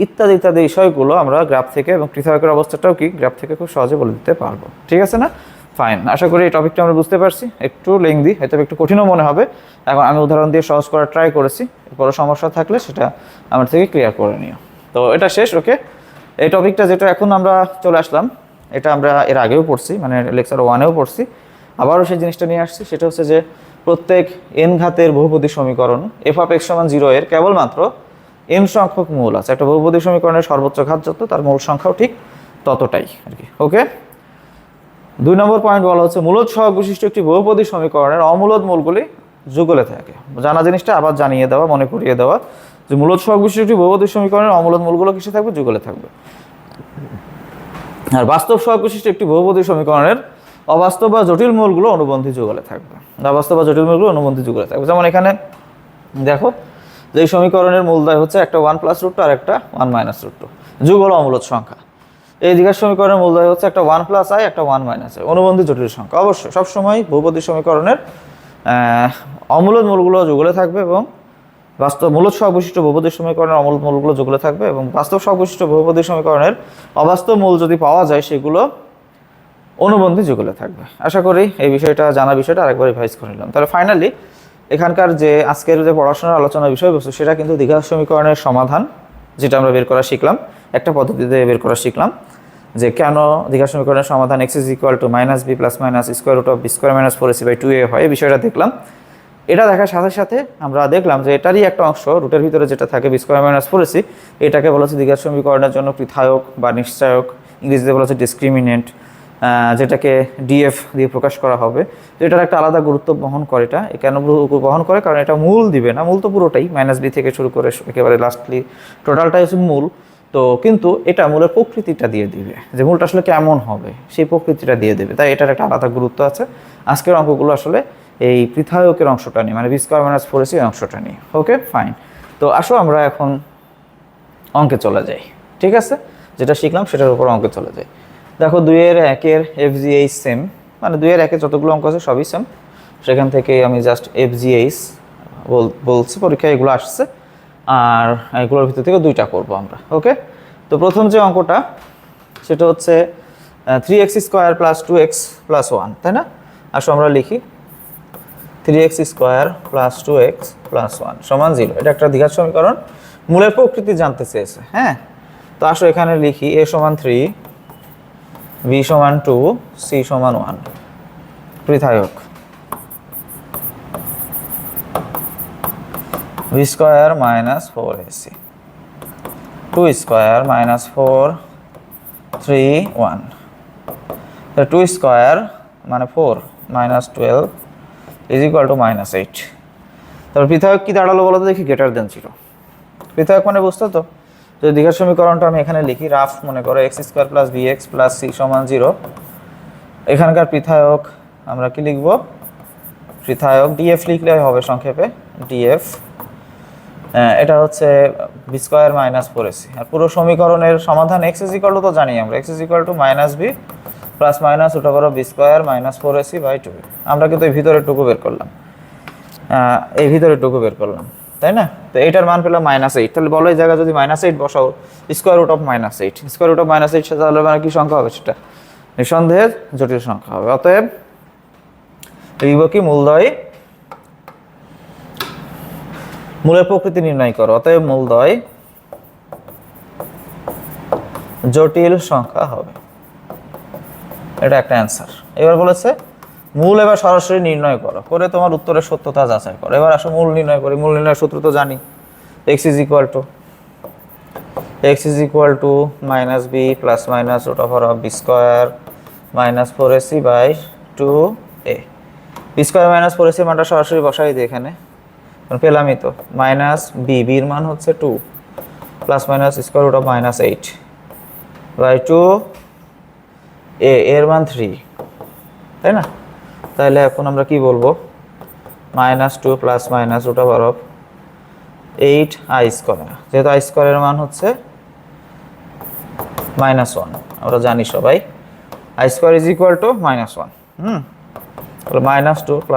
[SPEAKER 1] ইত্যাদি ইত্যাদি বিষয়গুলো আমরা গ্রাফ থেকে, এবং পৃথকের অবস্থাটাও কি গ্রাফ থেকে খুব সহজে বলে দিতে পারবো। ঠিক আছে না? ফাইন, আশা করি এই টপিকটা আমরা বুঝতে পারছি। একটু লেংদি, হয়তো একটু কঠিনও মনে হবে। এখন আমি উদাহরণ দিয়ে সহজ করার ট্রাই করেছি, বড় সমস্যা থাকলে সেটা আমার থেকে ক্লিয়ার করে নিও। তো এটা শেষ। ওকে, এই টপিকটা যেটা এখন আমরা চলে আসলাম, এটা আমরা এর আগেও পড়ছি, মানে লেকচার 1-এও পড়ছি, আবারও সেই জিনিসটা নিয়ে আসছি। সেটা হচ্ছে যে প্রত্যেক n ঘাতের বহুপদী সমীকরণ f(x = 0) এর কেবলমাত্র n সংখ্যক মূল আছে। একটা বহুপদী সমীকরণের সর্বোচ্চ ঘাত যত, তার মূল সংখ্যাও ঠিক ততটাই আর কি। ওকে, 2 নম্বর পয়েন্ট বলা হচ্ছে মূলদ সহগ বিশিষ্ট একটি বহুপদী সমীকরণের অমূলদ মূলগুলি যুগলে থাকে। জানা জিনিসটা আবার জানিয়ে দেওয়া, মনে করিয়ে দেওয়া যে মূলদ সহগ বিশিষ্ট একটি বহুপদী সমীকরণের অমূলদ মূলগুলো কিসে থাকবে? যুগলে থাকবে। আর বাস্তব সহগ বিশিষ্ট একটি বহুপদী সমীকরণের অবাস্তব বা জটিল মূলগুলো অনুবন্ধী যুগলে থাকবে। অবাস্তব বা জটিল মূলগুলো অনুবন্ধী যুগলে থাকবে। যেমন এখানে দেখো যে এই সমীকরণের মূলদ্বয় হচ্ছে একটা 1 + √2 আর একটা 1 - √2, যুগ হলো অমূলদ সংখ্যা। এই দ্বিঘাত সমীকরণের মূলদ্বয় হচ্ছে একটা 1 + i একটা 1 - i, অনুবন্ধী জটিল সংখ্যা। অবশ্যই সবসময় বহুপদী সমীকরণের অমূলদ মূলগুলো যুগলে থাকবে এবং বাস্তব মূলদ সহগ বিশিষ্ট বহুপদী সমীকরণের অমূলদ মূলগুলো যুগলে থাকবে, এবং বাস্তব সহগ বিশিষ্ট বহুপদী সমীকরণের অবাস্তব মূল যদি পাওয়া যায় সেগুলো অনুবন্ধী যুগলে থাকবে। আশা করি এই বিষয়টা জানা বিষয়টা আরেকবার রিভাইজ করে নিলাম। তাহলে ফাইনালি এখানকার যে আজকের যে পড়াশোনার আলোচনার বিষয়বস্তু সেটা কিন্তু দ্বিঘাত সমীকরণের সমাধান, যেটা আমরা বের করা শিখলাম, একটা পদ্ধতিতে বের করা শিখলাম যে কেন দ্বিঘাত সমীকরণের সমাধান x = -b + square root of b square - 4ac/2a হয়, এই বিষয়টা দেখলাম। এটা দেখার সাথে সাথে আমরা দেখলাম যে এটারই একটা অংশ রুটের ভিতরে যেটা থাকে b স্কয়ার - 4ac, এটাকে বলা হচ্ছে দ্বিঘাত সমীকরণের জন্য পৃথায়ক বা নিশ্চায়ক, ইংরেজিতে বলা হচ্ছে ডিসক্রিমিনেন্ট, যেটাকে ডিএফ দিয়ে প্রকাশ করা হবে। তো এটার একটা আলাদা গুরুত্ব বহন করে। এটা কেন বহন করে? কারণ এটা মূল দিবে না, মূল তো পুরোটাই -b থেকে শুরু করে একেবারে লাস্টলি টোটালটাই হচ্ছে মূল। তো কিন্তু এটা মূলের প্রকৃতিটা দিয়ে দিবে, যে মূলটা আসলে কেমন হবে সেই প্রকৃতিটা দিয়ে দেবে, তাই এটার একটা আলাদা গুরুত্ব আছে। আজকের অঙ্কগুলো আসলে এই পৃথায়কের অংশটা নিয়ে, মানে b স্কয়ার - 4ac অংশটা নিয়ে। Okay fine. তো আসো আমরা এখন অঙ্কে চলে যাই। ঠিক আছে, যেটা শিখলাম সেটার উপর অঙ্কে চলে যাই। দেখো 2-এর 1-এর FGH সেম, মানে 2-এর 1-এ যতগুলো অঙ্ক আছে সবই সেম। সেখান থেকে আমি জাস্ট FGH বলছি, পরীক্ষায় এগুলো আসছে, আর এগুলোর ভিতর থেকে 2টা করব আমরা। ওকে, তো প্রথম যে অঙ্কটা সেটা হচ্ছে 3x² + 2x + 1, তাই না? আসো আমরা লিখি 3x² + 2x + 1 = 0। এটা একটা দ্বিঘাত সমীকরণ, মূলের প্রকৃতি জানতে চেয়েছে। হ্যাঁ, তো আসো এখানে লিখি a = 3, b = 2, c = 1, পৃথায়ক b² - 4ac, 2² - 4, 3, 1, 2² মানে 4 - 12 = -8। তারপর পৃথায়ক কি দাঁড়ালো বলো তো দেখি? >0। পৃথায়ক মানে বুঝতো তো? যদি দ্বিঘাত সমীকরণটা আমি এখানে লিখি, রাফ মনে করো x² + bx + c = 0। এখানকার পৃথায়ক আমরা কি লিখব? পৃথায়ক df লিখলে হবে সংক্ষেপে, df। এটা হচ্ছে b² - 4ac। আর পুরো সমীকরণের সমাধান x = তো জানি আমরা, x = -b ± b² - 4ac/2। আমরা কিন্তু এই ভিতরের টুকু বের করলাম, এই ভিতরের টুকু বের করলাম, তাই না? তো এইটার মান পেলাম -8। তাহলে বলো এই জায়গায় যদি -8 বসাও, square root of -8, square root of -8 তাহলে মানে কি সংখ্যা হবে? সেটা নিঃসন্দেহে জটিল সংখ্যা হবে। অতএব লিখব কি? মূলদ্বয়, মূলের প্রকৃতি নির্ণয় করো। অতএব মূলদ্বয় জটিল সংখ্যা হবে। এটা একটা অ্যান্সার। এবার বলেছে মূল এবার সরাসরি নির্ণয় করো, করে তোমার উত্তরের সত্যতা যাচাই করো। এবার আসো মূল নির্ণয় করি। মূল নির্ণয়ের সূত্র তো জানি, x = -b ± √b² - 4ac/2a। b² - 4ac মানটা সরাসরি বসাই দিই এখানে, পেলামই তো -b, এর মান হচ্ছে 2 ± √8/2a, এর মান 3, তাই না? তাহলে এখন আমরা কি বলবো? -2 ± √8i², যেহেতু i² এর মান হচ্ছে -1, আমরা জানি সবাই i² = -1। তাহলে -2 ±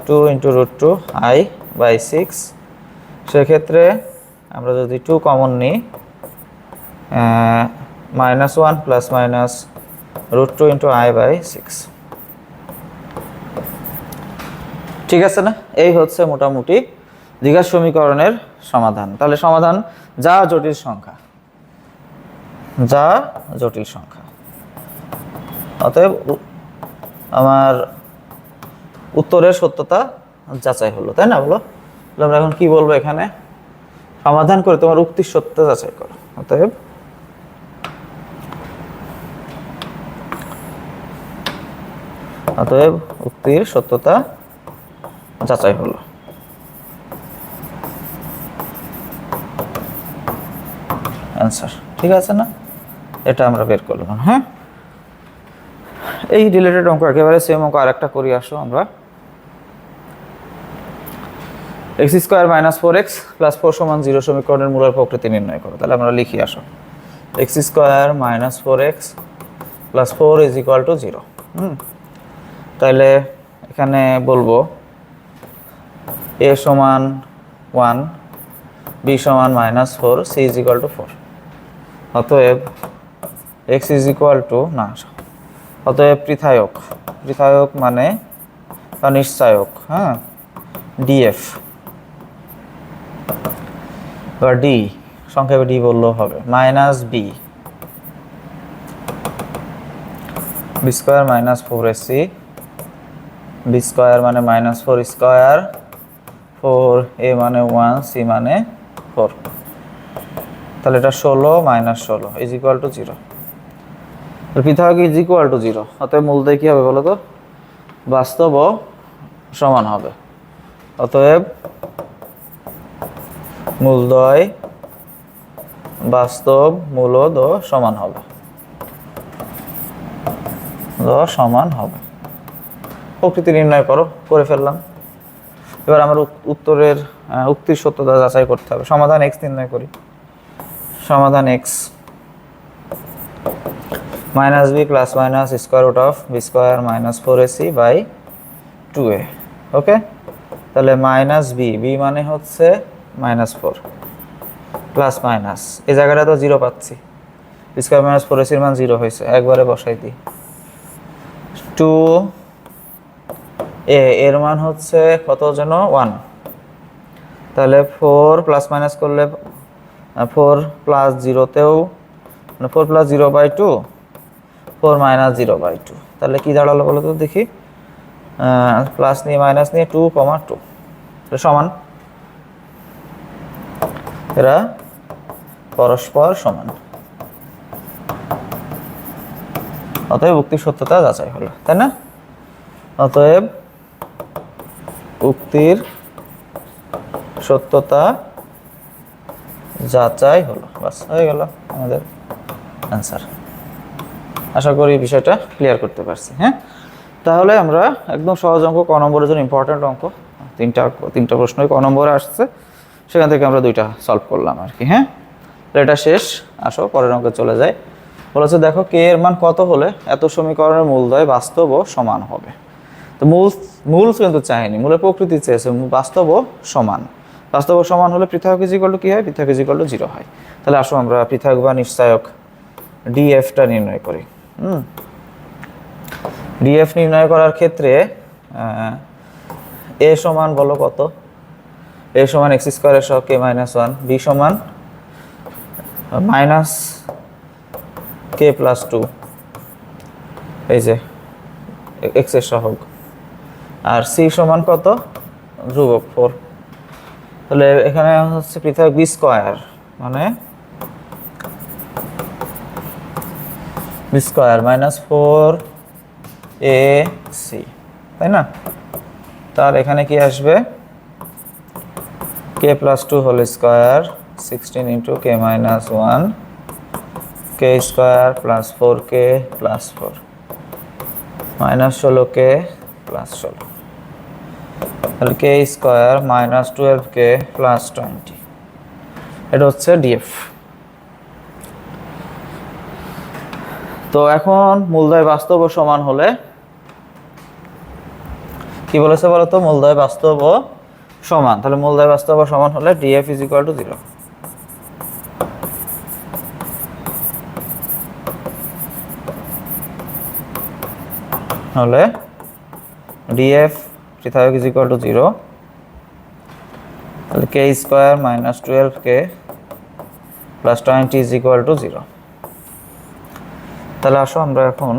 [SPEAKER 1] 2 × √2i/6। সেক্ষেত্রে আমরা যদি 2 কমন নিই, -1 ± √2 × i/6। ঠিক আছে না? এই হচ্ছে মোটামুটি দ্বিঘাত সমীকরণের সমাধান। তাহলে সমাধান যা জটিল সংখ্যা, যা জটিল সংখ্যা। অতএব আমার উত্তরের সত্যতা যাচাই হলো, তাই না? বলো আমরা এখন কি বলবো? এখানে সমাধান করে তোমার উক্তির সত্যতা যাচাই করো। অতএব উক্তির সত্যতা যাচাই হলো। অ্যান্সার ঠিক আছে না? এটা আমরা বের করলাম। হ্যাঁ, এই রিলেটেড অঙ্ক একেবারে সেম অঙ্ক আরেকটা করি। আসো আমরা x² - 4x + 4 = 0 সমীকরণের মূলের প্রকৃতি নির্ণয় করো। তাহলে আমরা লিখি, আসো x² - 4x + 4 = 0। তাহলে এখানে বলবো a = 1, b = -4, c = 4। অতএব x না, অতএব পৃথায়ক, পৃথায়ক মানে নিশ্চায়ক। হ্যাঁ, ডিএফ বা ডি, সংক্ষেপে ডি বললেও হবে, minus b b square minus 4ac, b square মানে মাইনাস 4 স্কোয়ার, 4a মানে 1, c মানে 4, তাহলে এটা 16 মাইনাস 16 ইজ ইকুয়াল টু 0। পৃথক ইজ ইকুয়াল টু 0, অতএব মূলদ্বয় কি হবে বলো তো? বাস্তব ও সমান হবে। অতএব মূলদ্বয় বাস্তব মূলদ ও সমান হবে, সমান হবে। প্রকৃতি নির্ণয় করে ফেললাম। এবার আমার উত্তরের উক্তির সত্যতা যাচাই করতে হবে। সমাধান x নির্ণয় করি। সমাধান x minus B plus minus square root of B square minus 4ac by 2a। Okay, তাহলে মাইনাস বি, বি মানে হচ্ছে মাইনাস 4 প্লাস মাইনাস, এই জায়গাটা তো 0 পাচ্ছি, বি স্কোয়ার মাইনাস 4ac এর মান 0 হয়েছে, একবারে বসাই দিই। 2a এর মান হচ্ছে কত যেন 1, তাহলে 4 প্লাস মাইনাস করলে 4 প্লাস 0তেও মানে 4 প্লাস 0 বাই 2, 4 মাইনাস 0 বাই 2, তাহলে কি দাঁড়ালো বলো তো দেখি? প্লাস নিয়ে মাইনাস নিয়ে 2,2, সমান, এরা পরস্পর সমান। অতএব উক্তির সত্যতা যাচাই হলো, তাই না? অতএব উক্তির সত্যতা যাচাই হলো, বাস হয়ে গেল আমাদের অ্যান্সার। আশা করি বিষয়টা ক্লিয়ার করতে পারছি। হ্যাঁ, তাহলে আমরা একদম সহজ অঙ্ক, ক নম্বরের জন্য ইম্পর্টেন্ট অঙ্ক, তিনটা প্রশ্নই ক নম্বরে আসছে, সেখান থেকে আমরা 2টা সলভ করলাম আর কি। হ্যাঁ, তো এটা শেষ। আসো পরের অঙ্কে চলে যাই। বলেছে দেখো কে এর মান কত হলে এত সমীকরণের মূলদ্বয় বাস্তব ও সমান হবে। তো মূল কিন্তু চাইনি, মূলের প্রকৃতি চেয়েছে, বাস্তব ও সমান। বাস্তব ও সমান হলে পৃথক ইজ ইকুয়াল টু কি হয়? পৃথক ইজ ইকুয়াল টু 0 হয়। তাহলে আসো আমরা পৃথক বা নিশ্চয়ক ডিএফটা নির্ণয় করি। ডিএফ নির্ণয় করার ক্ষেত্রে এ সমান বলো কত? এ সমান এক্স স্কোয়ারের সহগ কে মাইনাস 1, বি সমান মাইনাস কে প্লাস 2, এই যে এক্স এর সহগ, আর সি সমান কত? ধ্রুবক 4। তাহলে এখানে হচ্ছে পৃথক বি স্কোয়ার মানে বি স্কোয়ার মাইনাস 4ac, তাই না? তার এখানে কি আসবে? K plus 2 whole square 16 into k minus 1, k square plus 4k plus 4 minus 16k plus 16, তাহলে k square minus 12k plus 20, এটা হচ্ছে ডিএফ। তো এখন মূলদ্বয় বাস্তব ও সমান হলে কি বলেছে বলো তো? মূলদ্বয় বাস্তব ও সমান, তাহলে মূলদ্বয় বাস্তব ও সমান হলে ডিএফ ইজ ইকুয়াল টু 0। হলে ডিএফ পৃথক ইজ ইকুয়াল টু 0, তাহলে k square minus 12k plus 20 is equal to 0। তাহলে আসো আমরা এখন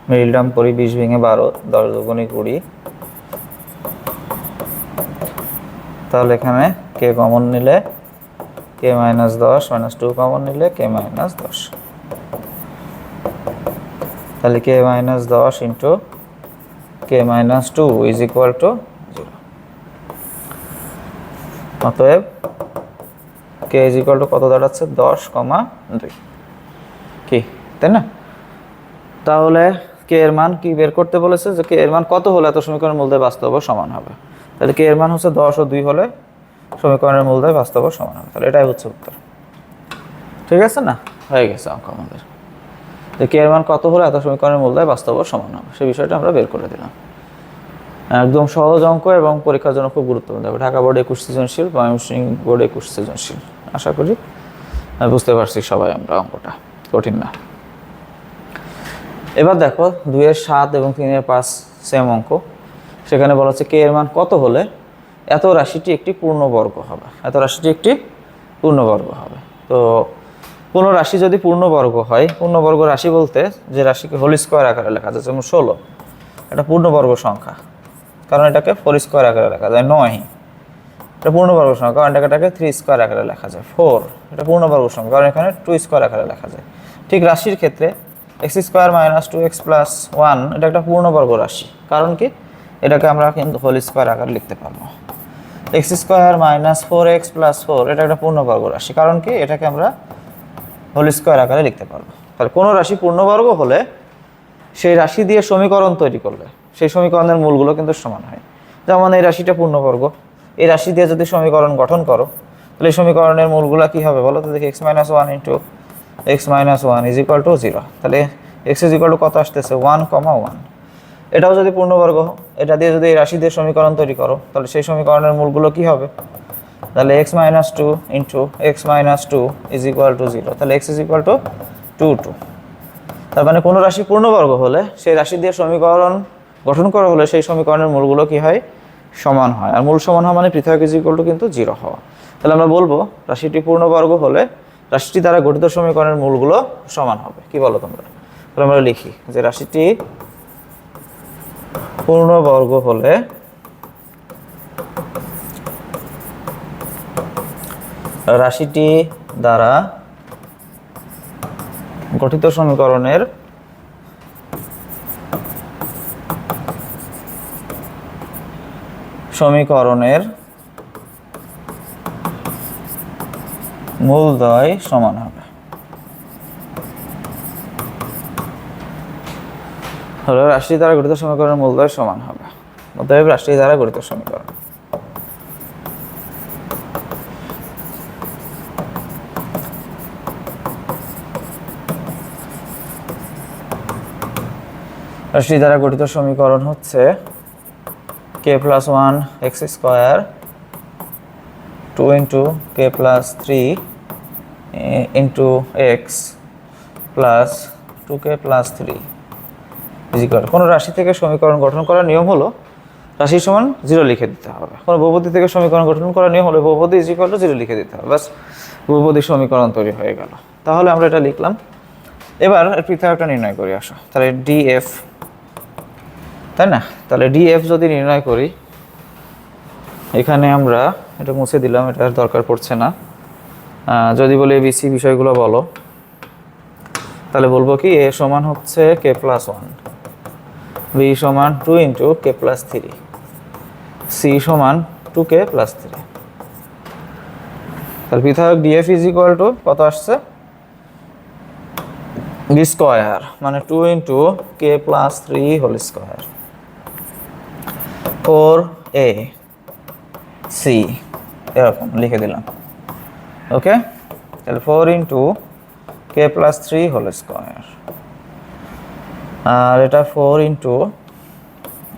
[SPEAKER 1] মিডল টার্ম করি। 20 ভেঙে 12, 10 দুগুণে 20, তাহলে এখানে কে কমন নিলে কে মাইনাস 10 মাইনাস 2 কমন নিলে কে মাইনাস 10, তাহলে k minus 10 into k minus 2 is equal to 0। অতএব কে ইজ ইকুয়াল টু কত দাঁড়াচ্ছে? 10,2, কি তাই না? তাহলে কে এর মান কি বের করতে বলেছে? যে কে এর মান কত হলে এত সমীকরণের মূলদ্বয় বাস্তব ও সমান হবে। তাহলে কে এর মান হচ্ছে 10 ও 2 হলে সমীকরণের মূলদ্বয় বাস্তব ও সমান হবে। তাহলে এটাই হচ্ছে উত্তর। ঠিক আছে না? হয়ে গেছে অঙ্ক আমাদের। যে কে এর মান কত হলে এত সমীকরণের মূলদ্বয় বাস্তব ও সমান হবে, সেই বিষয়টা আমরা বের করে দিলাম। একদম সহজ অঙ্ক এবং পরীক্ষার জন্য খুব গুরুত্বপূর্ণ। দেখো ঢাকা বোর্ড 21 সৃজনশীল, ময়মনসিংহ বোর্ড 21 সৃজনশীল। আশা করি বুঝতে পারছি সবাই আমরা, অঙ্কটা কঠিন না। এবার দেখো 2 এর 7 এবং 3 এর 5 সেম অঙ্ক। সেখানে বলা হচ্ছে কে এর মান কত হলে এত রাশিটি একটি পূর্ণবর্গ হবে, এত রাশিটি একটি পূর্ণবর্গ হবে। তো কোনো রাশি যদি পূর্ণবর্গ হয়, পূর্ণবর্গ রাশি বলতে যে রাশিকে হোল স্কোয়ার আকারে লেখা যায়, যেমন 16 এটা পূর্ণবর্গ সংখ্যা, কারণ এটাকে 4 স্কোয়ার আকারে লেখা যায়। 9 এটা পূর্ণবর্গ সংখ্যা, কারণ এটাকে 3 স্কোয়ার আকারে লেখা যায়। 4 এটা পূর্ণবর্গ সংখ্যা, কারণ এখানে 2 স্কোয়ার আকারে লেখা যায়। ঠিক রাশির ক্ষেত্রে x square minus 2x plus 1 এটা একটা পূর্ণবর্গ রাশি, কারণ কি এটাকে আমরা কিন্তু হোল স্কোয়ার আকারে লিখতে পারবো। X square minus 4x plus 4 এটা একটা পূর্ণবর্গ রাশি, কারণ কি এটাকে আমরা হোল স্কোয়ার আকারে লিখতে পারবো। তাহলে কোনো রাশি পূর্ণবর্গ হলে সেই রাশি দিয়ে সমীকরণ তৈরি করলে সেই সমীকরণের মূলগুলো কিন্তু সমান হয়। যেমন এই রাশিটা পূর্ণবর্গ, এই রাশি দিয়ে যদি সমীকরণ গঠন করো তাহলে এই সমীকরণের মূলগুলো কী হবে বলো তো দেখি। x-1 into x-1 is equal to 0। তাহলে x ইজ ইকুয়াল টু কত আসতেছে 1,1। এটাও যদি পূর্ণবর্গ, এটা দিয়ে যদি এই রাশি দিয়ে সমীকরণ তৈরি করো তাহলে সেই সমীকরণের মূলগুলো কী হবে, তাহলে x-2 into x-2 is equal to 0। তাহলে x ইজ ইকুয়াল টু 2 তার মানে কোনো রাশি পূর্ণবর্গ হলে সেই রাশি দিয়ে সমীকরণ গঠন করা হলে সেই সমীকরণের মূলগুলো কি হয়, সমান হয়। আর মূল সমান হওয়া মানে পৃথক ইজ ইকুয়াল টু কিন্তু 0 হওয়া। তাহলে আমরা বলবো রাশিটি পূর্ণবর্গ হলে রাশিটি দ্বারা গঠিত সমীকরণের মূলগুলো সমান হবে। কি বলো তোমরা? তাহলে আমরা লিখি যে রাশিটি পূর্ণবর্গ হলে রাশিটি দ্বারা গঠিত সমীকরণের মূলদ্বয় সমান হবে। হলো রাশি দ্বারা গঠিত সমীকরণের মূলদ্বয় সমান হবে, অতএব রাশি দ্বারা গঠিত সমীকরণ। রাশি দ্বারা গঠিত সমীকরণ হচ্ছে k + 1 x square 2 into k + 3 into x plus 2k + 3 is equal. কোনো রাশি থেকে সমীকরণ গঠন করার নিয়ম হলো রাশি সমান 0 লিখে দিতে হবে। কোনো বহুপদী থেকে সমীকরণ গঠন করার নিয়ম হলো বহুপদী ইজ ইকুয়াল টু 0 লিখে দিতে হবে, বাস বহুপদী সমীকরণ তৈরি হয়ে গেল। তাহলে আমরা এটা লিখলাম। এবার পৃথকটা নির্ণয় করি আসো। তাহলে df, তাই না? তাহলে df যদি নির্ণয় করি, এখানে আমরা এটা মুছে দিলাম, এটার দরকার পড়ছে না। যদি বলি ABC বিষয়গুলো বলো, তাহলে বলবো কি a সমান হচ্ছে k + 1, b সমান 2 ইন্টু k + 3, c সমান 2k + 3। তাহলে পৃথক df ইজ ইকুয়াল টু কত আসছে, b স্কোয়ার মানে 2 into k + 3 whole square 4a c এরকম লিখে দিলাম। ওকে, তাহলে 4 ইন্টু k + 3 হোল স্কোয়ার, আর এটা 4 ইন্টু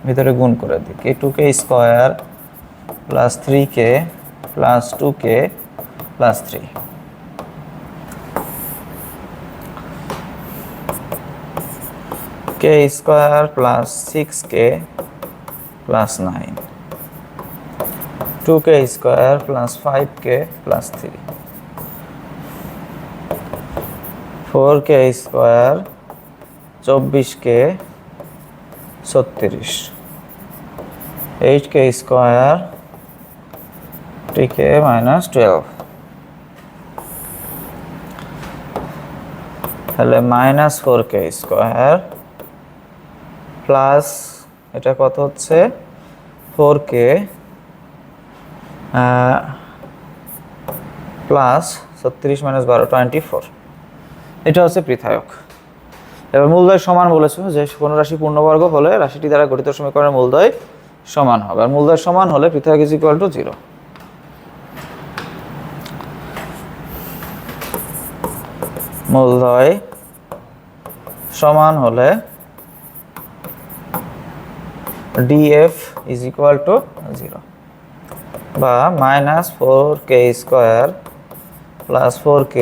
[SPEAKER 1] ভিতরে গুণ করে দিই k2k square plus 3k plus 2k plus 3, k square plus 6k plus 9, 2k square plus 5k plus 3, 4k square 24k 36, 8k square 3k - 12। তাহলে -4k স্কোয়ার প্লাস এটা কত হচ্ছে 4k প্লাস 36 - 12 24, এটা হচ্ছে পৃথক। এবার মূলদ্বয় সমান বলেছো যে কোনো রাশি পূর্ণবর্গ হলে রাশিটি দ্বারা গঠিত সমীকরণের মূলদ্বয় সমান হবে, আর মূলদ্বয় সমান হলে পৃথক ইজ ইকুয়াল টু 0। মূলদ্বয় সমান হলে df ইজ ইকুয়াল টু 0 বা -4k square plus 4k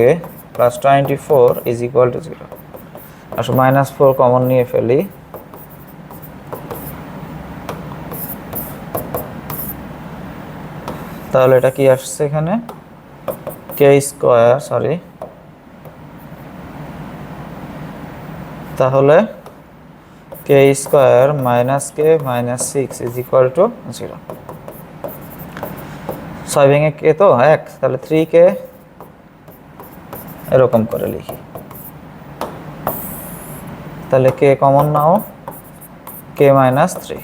[SPEAKER 1] plus 24 is equal to 0। আসলে -4 কমন নিয়ে ফেলি, তাহলে এটা কি আসছে এখানে কে স্কয়ার, সরি, তাহলে k square minus k minus 6 is equal to 0। 6 ভেঙে কে তো 1, তাহলে 3 কে এরকম করে লিখি। তাহলে কে কমন নাও, কে মাইনাস 3,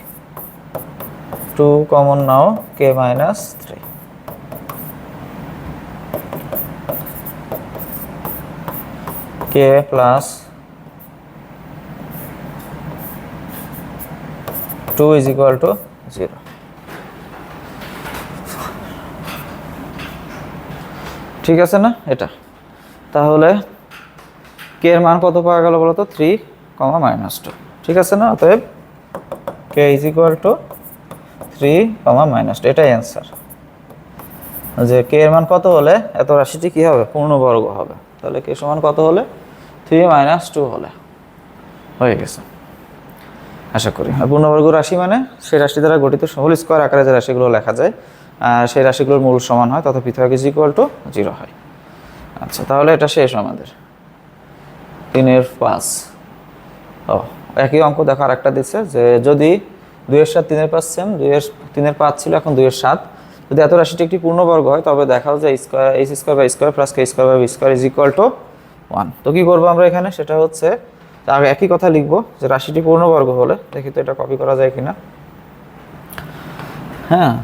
[SPEAKER 1] 2 কমন নাও, k minus 3, k plus 2 is equal to 0। ঠিক আছে না এটা? তাহলে কে এর মান কত পাওয়া গেল বলো তো, 3, -2। ঠিক আছে না? অতএব কে ইজ ইকুয়াল টু 3, -2, এটাই অ্যান্সার। যে কে এর মান কত হলে এত রাশিটি কি হবে, পূর্ণবর্গ হবে। তাহলে কে সমান কত হলে, 3 - 2 হলে হয়ে গেছে আশা করি। আর পূর্ণবর্গ রাশি মানে সেই রাশি দ্বারা গঠিত হোল স্কয়ার আকারে যে রাশিগুলো লেখা যায়, সেই রাশিগুলোর মূল সমান হয়, তত পৃথক ইজ ইকুয়াল টু 0 হয়। আচ্ছা, তাহলে এটা শেষ আমাদের 3-এর 5। ও একই অঙ্ক দেখো, আরেকটা দিচ্ছে যে যদি 2-এর 7 3-এর 5 সেম, 3-এর 5 ছিল, এখন 2-এর 7। যদি এত রাশিটি একটি পূর্ণবর্গ হয় তবে দেখাও যে square h square by square plus k square by b square is equal to 1। তো কি করবো আমরা এখানে, সেটা হচ্ছে আগে একই কথা লিখবো যে রাশিটি পূর্ণবর্গ হলে, দেখি তো এটা কপি করা যায় কিনা। হ্যাঁ,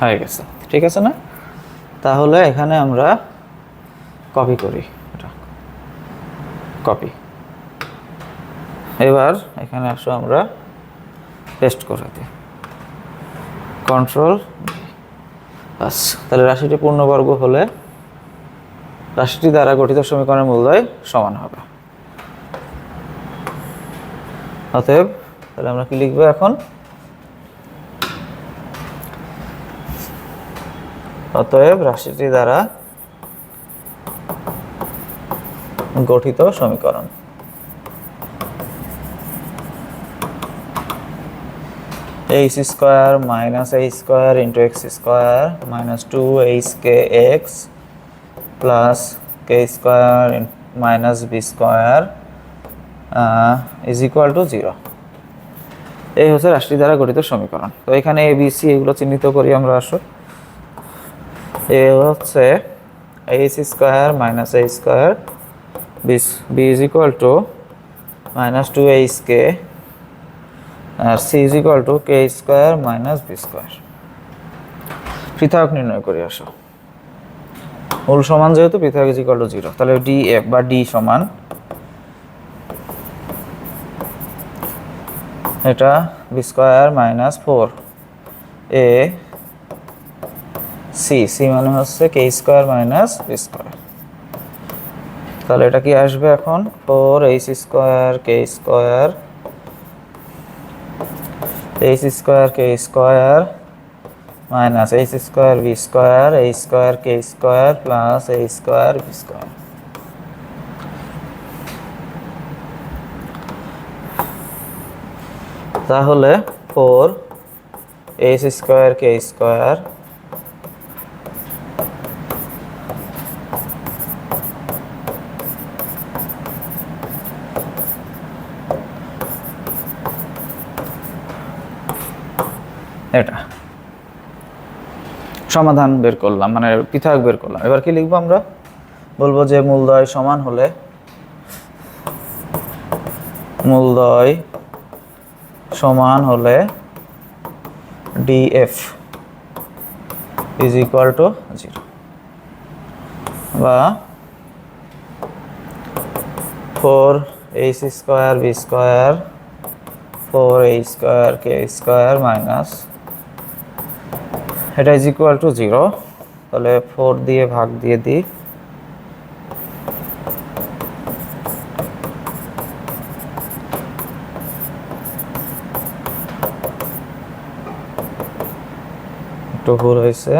[SPEAKER 1] হয়ে গেছে। ঠিক আছে না? তাহলে এখানে আমরা কপি করি, এটা কপি। এবার এখানে আসো আমরা পেস্ট করে দিই, কন্ট্রোল। বাস, তাহলে রাশিটি পূর্ণবর্গ হলে রাশিটি দ্বারা গঠিত সমীকরণের মূলদ্বয় সমান হবে। অতএব তাহলে আমরা কি লিখবো এখন, অতএব রাশিটি দ্বারা গঠিত সমীকরণ h square minus h square into x square minus 2hkx plus k square minus b square is equal to 0। এই হচ্ছে রাশিটি দ্বারা গঠিত সমীকরণ। তো এখানে এ বি সি এগুলো চিহ্নিত করি আমরা। আসো, এ হচ্ছে h square minus h square, b is equal to minus 2hk, আর c is equal to k square minus b square. পৃথক নির্ণয় করি। আসো, মূল সমান যেহেতু পৃথক ইজ ইকুয়াল টু 0, তাহলে ডি এফ বা ডি সমান এটা b square minus 4 a c, c মানে হচ্ছে k square minus b square. তাহলে এটা কি আসবে এখন, 4h square k square, h square k square minus h square b square, h square k square plus h square b square. তাহলে 4h স্কয়ার কে স্কয়ার এটা সমাধান বের করলাম, মানে পৃথক বের করলাম। এবার কি লিখবো আমরা, বলবো যে মূলদ্বয় সমান হলে, মূলদ্বয় সমান হলে ডিএফ ইজ ইকুয়াল টু 0, বা 4h square b square 4h square k square minus এটা ইজ ইকুয়াল টু 0। তাহলে 4 দিয়ে ভাগ দিয়ে দিই, একটু ভুল হয়েছে,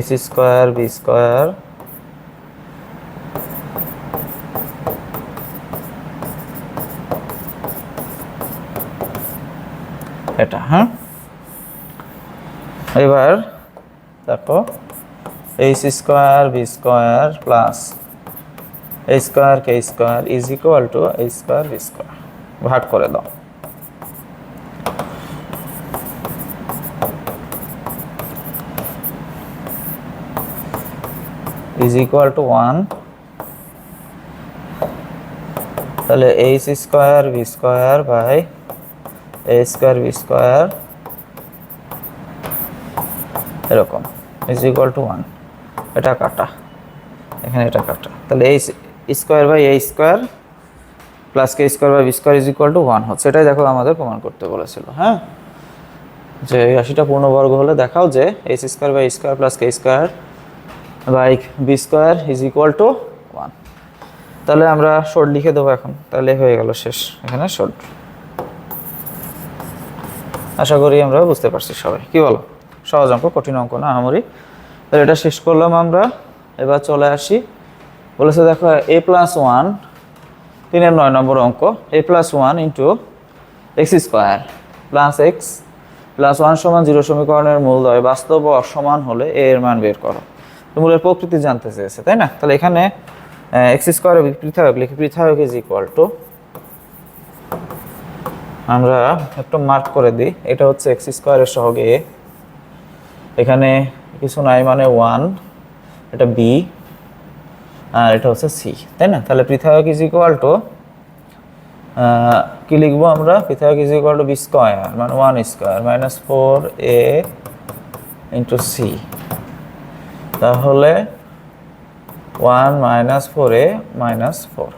[SPEAKER 1] h স্কয়ার বি স্কয়ার এটা, হ্যাঁ। এবার দেখো h square b square plus a square k square is equal to a square b square, ভাগ করে দাও। ইজ ইকুয়াল টু 1, তাহলে h square b square by a square b square এরকম ইজ ইকুয়াল টু 1, এটা কাটা, এখানে এটা কাটা, তাহলে এই square by a square plus k square by b square is equal to 1 হচ্ছে। এটাই দেখো আমাদের প্রমাণ করতে বলেছিল, হ্যাঁ, যে রাশিটা পূর্ণবর্গ হলে দেখাও যে h square by square plus k square by b square is equal to 1। তাহলে আমরা শর্ট লিখে দেবো এখন, তাহলে হয়ে গেল শেষ, এখানে শর্ট। আশা করি আমরা বুঝতে পারছি সবাই, কি বলো? সহজ অঙ্ক, কঠিন অঙ্ক না আহামরি। তাহলে এটা শেষ করলাম আমরা। এবার চলে আসি, বলেছে দেখো a প্লাস 1, 3-এর 9 নম্বর অঙ্ক, a plus 1 into x square plus x plus 1 সমান 0 সমীকরণের মূলদ্বয় বাস্তব ও অসমান হলে a এর মান বের করো। মূলের প্রকৃতি জানতে চেয়েছে, তাই না? তাহলে এখানে এক্স স্কোয়ার পৃথক লিখি, পৃথক ইজ ইকুয়াল টু, আমরা একটু মার্ক করে দিই, এটা হচ্ছে এক্স স্কোয়ারের সহগ এ, এখানে কিছু নাই মানে 1, এটা বি, আর এটা হচ্ছে সি, তাই না? তাহলে পৃথক ইজ ইকুয়াল টু কি লিখবো আমরা? পৃথক is equal to B square মানে 1 square minus 4a into C, তাহলে 1 মাইনাস 4a মাইনাস 4,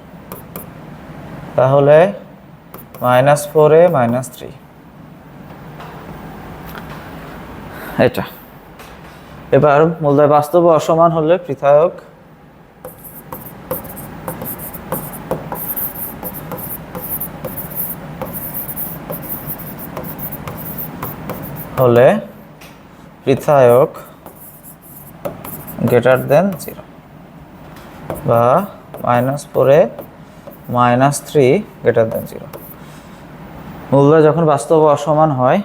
[SPEAKER 1] তাহলে মাইনাস 4a মাইনাস 3, এটা। এবার মূলদ্বয় বাস্তব ও অসমান হলে পৃথক হলে পৃথক গ্রেটার দেন 0 বা minus 4a minus 3 greater than 0। মূলদ্বয় যখন বাস্তব ও অসমান হয়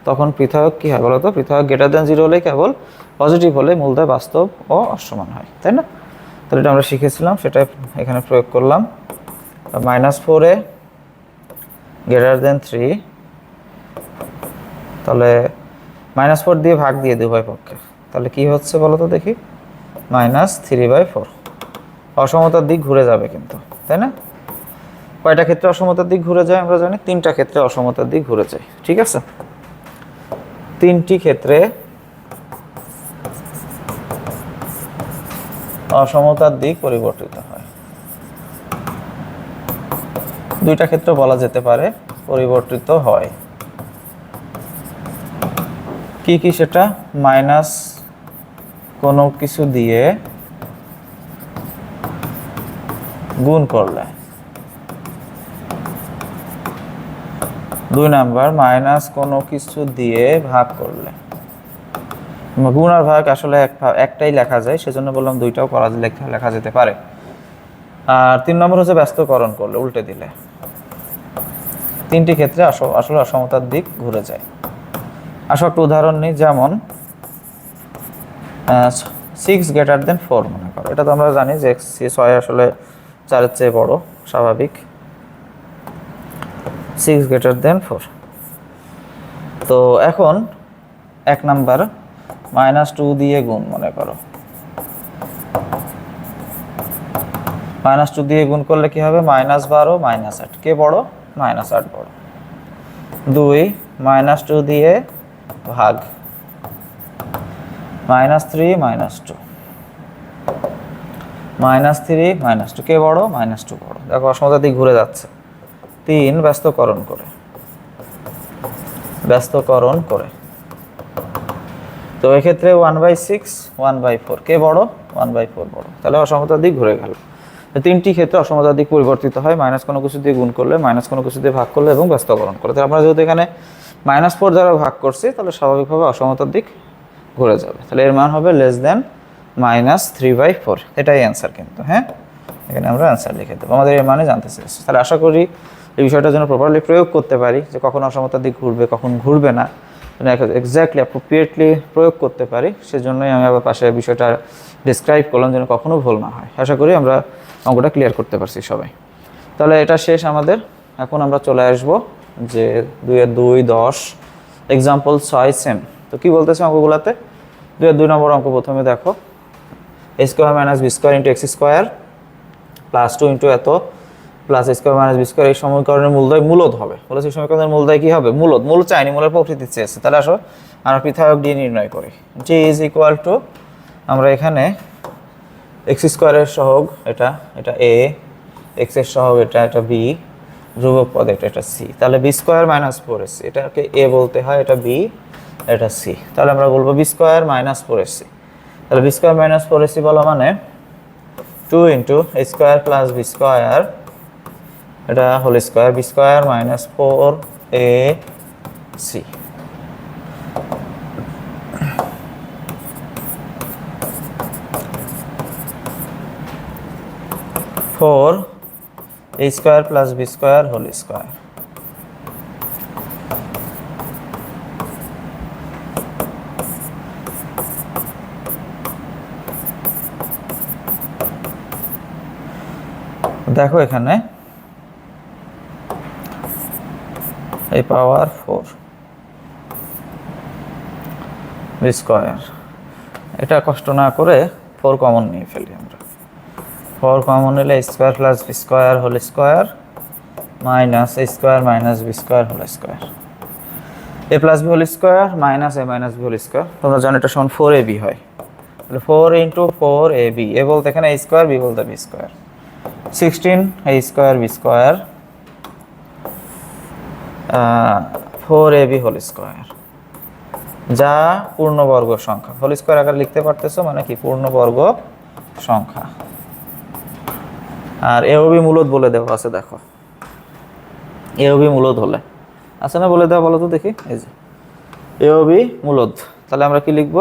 [SPEAKER 1] তখন পৃথক কি হয় বলতো? পৃথক গ্রেটার দেন 0 হলে কেবল, পজিটিভ হলে মূলদ্বয় বাস্তব ও অসমান হয়, তাই না? তাহলে এটা আমরা শিখেছিলাম, সেটা এখানে প্রয়োগ করলাম। মাইনাস 4a গ্রেটার দেন 3, তাহলে মাইনাস 4 দিয়ে ভাগ দিয়ে দিই উভয় পক্ষে, তাহলে কি হচ্ছে বলো তো দেখি? মাইনাস 3/4। অসমতার দিক ঘুরে যাবে কিন্তু, তাই না? কয়টা ক্ষেত্রে অসমতার দিক ঘুরে যায় আমরা জানি? 3টা ক্ষেত্রে অসমতার দিক ঘুরে যায়, ঠিক আছে? 3টি ক্ষেত্রে অসমতার দিক পরিবর্তিত হয়, 2টা ক্ষেত্রে বলা যেতে পারে পরিবর্তিত হয়। কি কি সেটা? মাইনাস কোনো কিছু দিয়ে গুণ করলে, 2 নাম্বার মাইনাস কোনো কিছু দিয়ে ভাগ করলে। গুণ আর ভাগ আসলে একটাই লেখা যায়, সেজন্য বললাম 2টাও করা লেখা যেতে পারে। আর 3 নম্বর হচ্ছে ব্যস্তকরণ করলে, উল্টে দিলে। 3টি ক্ষেত্রে আসলে অসমতার দিক ঘুরে যায়। আসলে একটা উদাহরণ নিই, যেমন 6 গ্রেটার দেন 4 মনে করো। এটা তো আমরা জানি যে 6 আসলে 4-এর চেয়ে বড়, স্বাভাবিক। 6 গ্রেটার দেন 4। তো এখন 1 নাম্বার -2 দিয়ে গুণ মনে করো। -2 দিয়ে গুণ করলে কি হবে? -12 -8, কে বড়? -8 বড়। 2 -2 দিয়ে ভাগ, -3 -2, -3 -2, কে বড়? -2 বড়। দেখো অসমতার দিক ঘুরে যাচ্ছে। 3 ব্যস্তকরণ করে, তো এক্ষেত্রে 1/6 1/4, কে বড়? 1/4 বড়। তাহলে অসমতার দিক ঘুরে গেল। 3টি ক্ষেত্রে অসমতার দিক পরিবর্তিত হয় মাইনাস কোনো কিছু দিয়ে গুণ করলে, মাইনাস কোনো কিছু দিয়ে ভাগ করলে এবং ব্যস্তকরণ করে। তাহলে আমরা যেহেতু এখানে -4 দ্বারা ভাগ করছি, তাহলে স্বাভাবিকভাবে অসমতার দিক ঘুরে যাবে। তাহলে এর মান হবে লেস দেন -3/4। এটাই অ্যান্সার কিন্তু, হ্যাঁ, এখানে আমরা অ্যান্সার লিখে দেবো। আমাদের এর মানে জানতে চেয়েছি। তাহলে আশা করি এই বিষয়টা যেন প্রপারলি প্রয়োগ করতে পারি, যে কখন অসমতার দিক ঘুরবে কখন ঘুরবে না, এক্স্যাক্টলি অ্যাপ্রোপ্রিয়েটলি প্রয়োগ করতে পারি, সেজন্যই আমি আবার পাশে বিষয়টা ডিসক্রাইব করলাম যেন কখনো ভুল না হয়। আশা করি আমরা অঙ্কটা ক্লিয়ার করতে পারছি সবাই। তাহলে এটা শেষ আমাদের। এখন আমরা চলে আসবো যে 2 10 এক্সাম্পল 6 সেম। তো কী বলতেছে অঙ্কগুলোতে? 2 নম্বর অঙ্ক প্রথমে দেখো, a square minus b square into x square plus 2 into এত plus a square minus b square, এই সমীকরণের মূলদয় মূলদ হবে। বলেছে সমীকরণের মূলদয় কী হবে? মূল চাইনি, মূলের প্রকৃতি চেয়েছে। তাহলে আসো আমরা পৃথক ডি নির্ণয় করি। জি ইজ ইকুয়াল টু, আমরা এখানে এক্স স্কোয়ারের সহগ এটা এ, এক্সের সহগ এটা বি, ধ্রুবক পদ এটা সি। তাহলে বি স্কোয়ার মাইনাস 4ac, এটাকে এ বলতে হয়, এটা বি, এটা সি। তাহলে আমরা বলবো বি স্কোয়ার মাইনাস 4ac। তাহলে বি স্কোয়ার মাইনাস 4ac বলা মানে 2 into a square plus b square, এটা whole square, b square minus 4ac। 4 a square plus b square whole square. দেখো এখানে এই পাওয়ার 4 বি স্কোয়ার, এটা কষ্ট না করে 4 কমন নিয়ে ফেলি আমরা। 4 কমন নিলে a square plus b square whole square minus a square minus b square whole square, a plus B whole square minus a minus b whole square. তোমরা জানো এটা সমান 4ab হয়। তাহলে 4 ইন্টু 4ab, এ বলতে এখানে a স্কোয়ার, বি বলতে b square, 16 a square b square 4ab whole square, যা পূর্ণবর্গ সংখ্যা। হোল স্কোয়ার আকারে লিখতে পারতেছো, মানে কি পূর্ণবর্গ সংখ্যা। আর এ ও বি মূলদ বলে দেওয়া আছে, দেখো এ ও বি মূলদ হলে আছে না, বলে দেওয়া, বলো তো দেখি। এই যে এ ও বি মূলদ, তাহলে আমরা কি লিখব?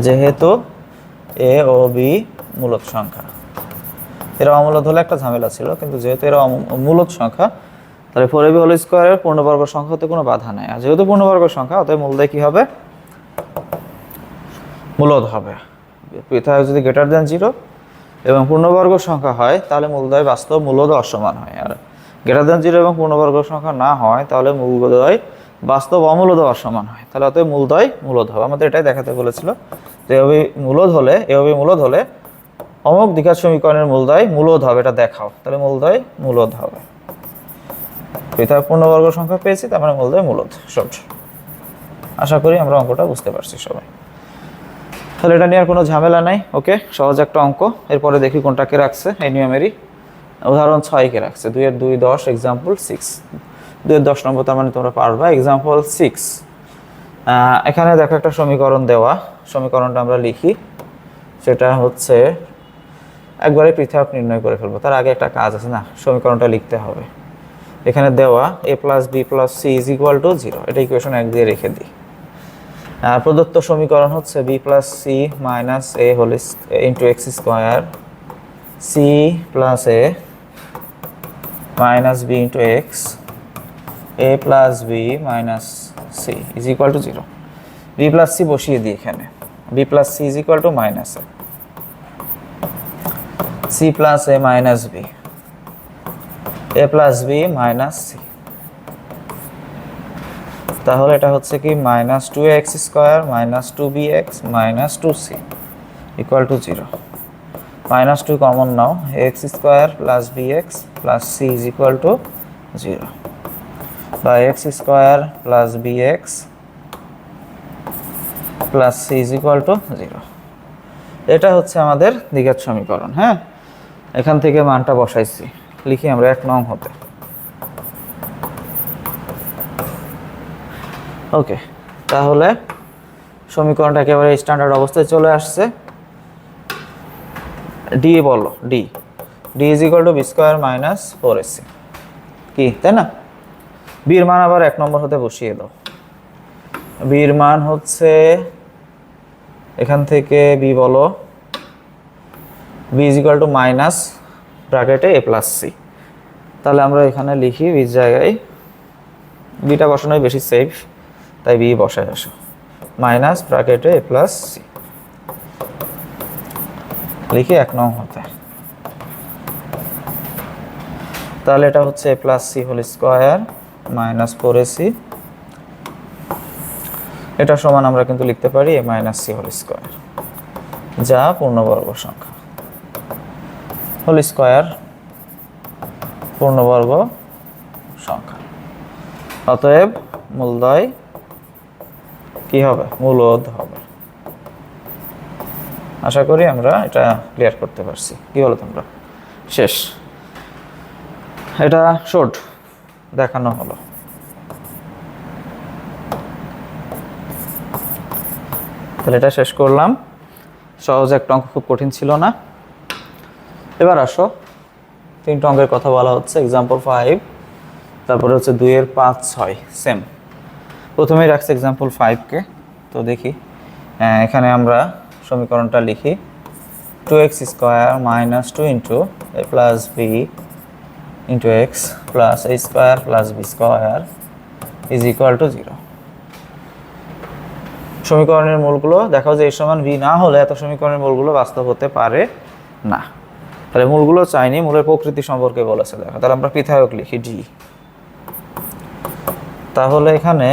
[SPEAKER 1] যেহেতু এ ও বি মূলদ সংখ্যা, এরা অমূলদ হলে একটা ঝামেলা ছিল, কিন্তু যেহেতু এরা মূলদ সংখ্যা, তাহলে 4ab হোল স্কোয়ারের পূর্ণবর্গ সংখ্যা হতে কোনো বাধা নাই। আর যেহেতু পূর্ণবর্গ সংখ্যা, অতএব মূলদয় কি হবে? মূলদ হবে। পৃথক যদি গ্রেটার দেন 0 এবং পূর্ণবর্গ সংখ্যা হয়, তাহলে মূলদয় বাস্তব মূলদ অসমান হয়। আর গ্রেটার দেন 0 এবং পূর্ণবর্গ সংখ্যা না হয়, তাহলে মূলদয় বাস্তব অমূলদ অসমান হয়। তাহলে অতএব মূলদয় মূলদ হবে। আমাদের এটাই দেখাতে বলেছিল যে এ ও বি মূলদ হলে অমুক দ্বিঘাত সমীকরণের মূলদয় মূলদ হবে, এটা দেখাও। তাহলে মূলদয় মূলদ হবে। পৃথক পূর্ণবর্গ সংখ্যা পেয়েছি, তার মানে মূলদয় মূলদ। শর্ট। আশা করি আমরা অঙ্কটা বুঝতে পারছি সবাই। তাহলে এটা নিয়ে আর কোনো ঝামেলা নাই। ওকে, সহজ একটা অঙ্ক। এরপরে দেখি কোনটাকে রাখছে এই নিয়মেরই। উদাহরণ 6কে রাখছে, 2 10 এক্সাম্পল 6। 2 10 নম্বর, তার মানে তোমরা পারবা। এক্সাম্পল 6, এখানে দেখো একটা সমীকরণ দেওয়া, সমীকরণটা আমরা লিখি। সেটা হচ্ছে একবারে পৃথক নির্ণয় করে ফেলবো। তার আগে একটা কাজ আছে না, সমীকরণটা লিখতে হবে। এখানে দেওয়া a plus b plus C is equal to 0, এটা ইকুয়েশন 1 দিয়ে রেখে দিই। প্রদত্ত সমীকরণ হচ্ছে b plus c minus a whole into x square, c plus a minus b into x, a plus b minus c is equal to 0। B plus c বসিয়ে দিই এখানে। B plus C is equal to minus a, c plus a minus b, a plus b minus c. তাহলে এটা হচ্ছে কি minus 2x square minus 2bx minus 2c equal to 0। Minus 2 common now, x square plus bx plus c is equal to 0, বা x square plus bx plus c is equal to 0। এটা হচ্ছে আমাদের দ্বিঘাত সমীকরণ। হ্যাঁ, এখান থেকে মানটা বসাইছি, লিখি আমরা 1 নং হতে। ওকে, তাহলে সমীকরণটা একেবারে স্ট্যান্ডার্ড অবস্থায় চলে আসছে। ডি বলো, d is equal to B square minus 4ac, কি তাই না? বির মান আবার 1 নম্বর হতে বসিয়ে দাও। বির মান হচ্ছে এখান থেকে বি বলো, b is equal to minus ব্র্যাকেটে এ প্লাস সি। তাহলে আমরা এখানে লিখি বির জায়গায় বিটা বসানোই বেশি সেফ, তাই বি বসায় আসো, মাইনাস ব্র্যাকেটে এ প্লাস সি লিখি 1 নং হতে। তাহলে এটা হচ্ছে a plus c whole square minus 4ac, এটা সমান আমরা কিন্তু লিখতে পারি a minus c whole square, যা পূর্ণবর্গ সংখ্যা, হোল স্কোয়ার পূর্ণবর্গ সংখ্যা। অতএব মূলদ্বয় কি হবে? মূলদ হবে। আশা করি আমরা এটা ক্লিয়ার করতে পারছি। কি বলো তোমরা? শেষ। এটা শর্ট দেখানো হলো। তাহলে এটা শেষ করলাম। সহজ একটা অঙ্ক, খুব কঠিন ছিল না। এবার আসো 3টা অঙ্কের কথা বলা হচ্ছে, এক্সাম্পল 5, তারপরে হচ্ছে 2 এর 5, 6 সেম। প্রথমেই রাখছি এক্সাম্পল 5কে। তো দেখি এখানে আমরা সমীকরণটা লিখি 2x square minus 2 into a plus b into x plus a square plus b square is equal to 0। সমীকরণের মূলগুলো দেখাও যে এ সমান বি না হলে এত সমীকরণের মূলগুলো বাস্তব হতে পারে না। তাহলে মূলগুলো চাইনি, মূলের প্রকৃতি সম্পর্কে বলেছে দেখো। তাহলে আমরা পৃথক লিখি ডি। তাহলে এখানে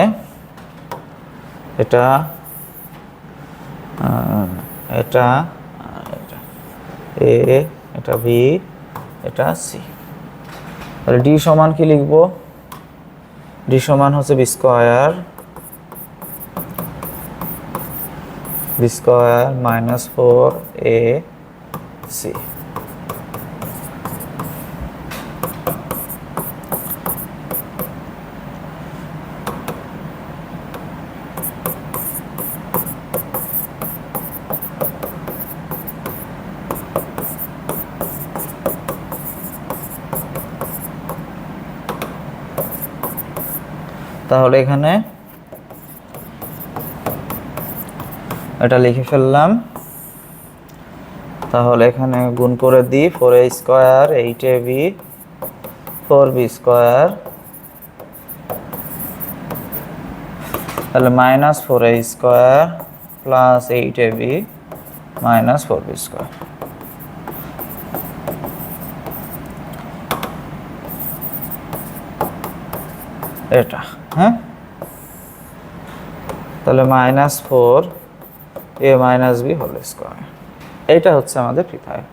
[SPEAKER 1] এটা এটা এ, এটা বি, এটা সি। তাহলে ডি সমান কি লিখবো? ডি সমান হচ্ছে বি স্কোয়ার মাইনাস 4ac। তাহলে এখানে এটা লিখে ফেললাম। তাহলে এখানে গুণ করে দিই 4a square 8ab 4b square, তাহলে minus 4a square plus 8ab minus 4b square. এটা হ্যাঁ, তাহলে minus 4a minus b whole square, এইটা হচ্ছে আমাদের পৃথক।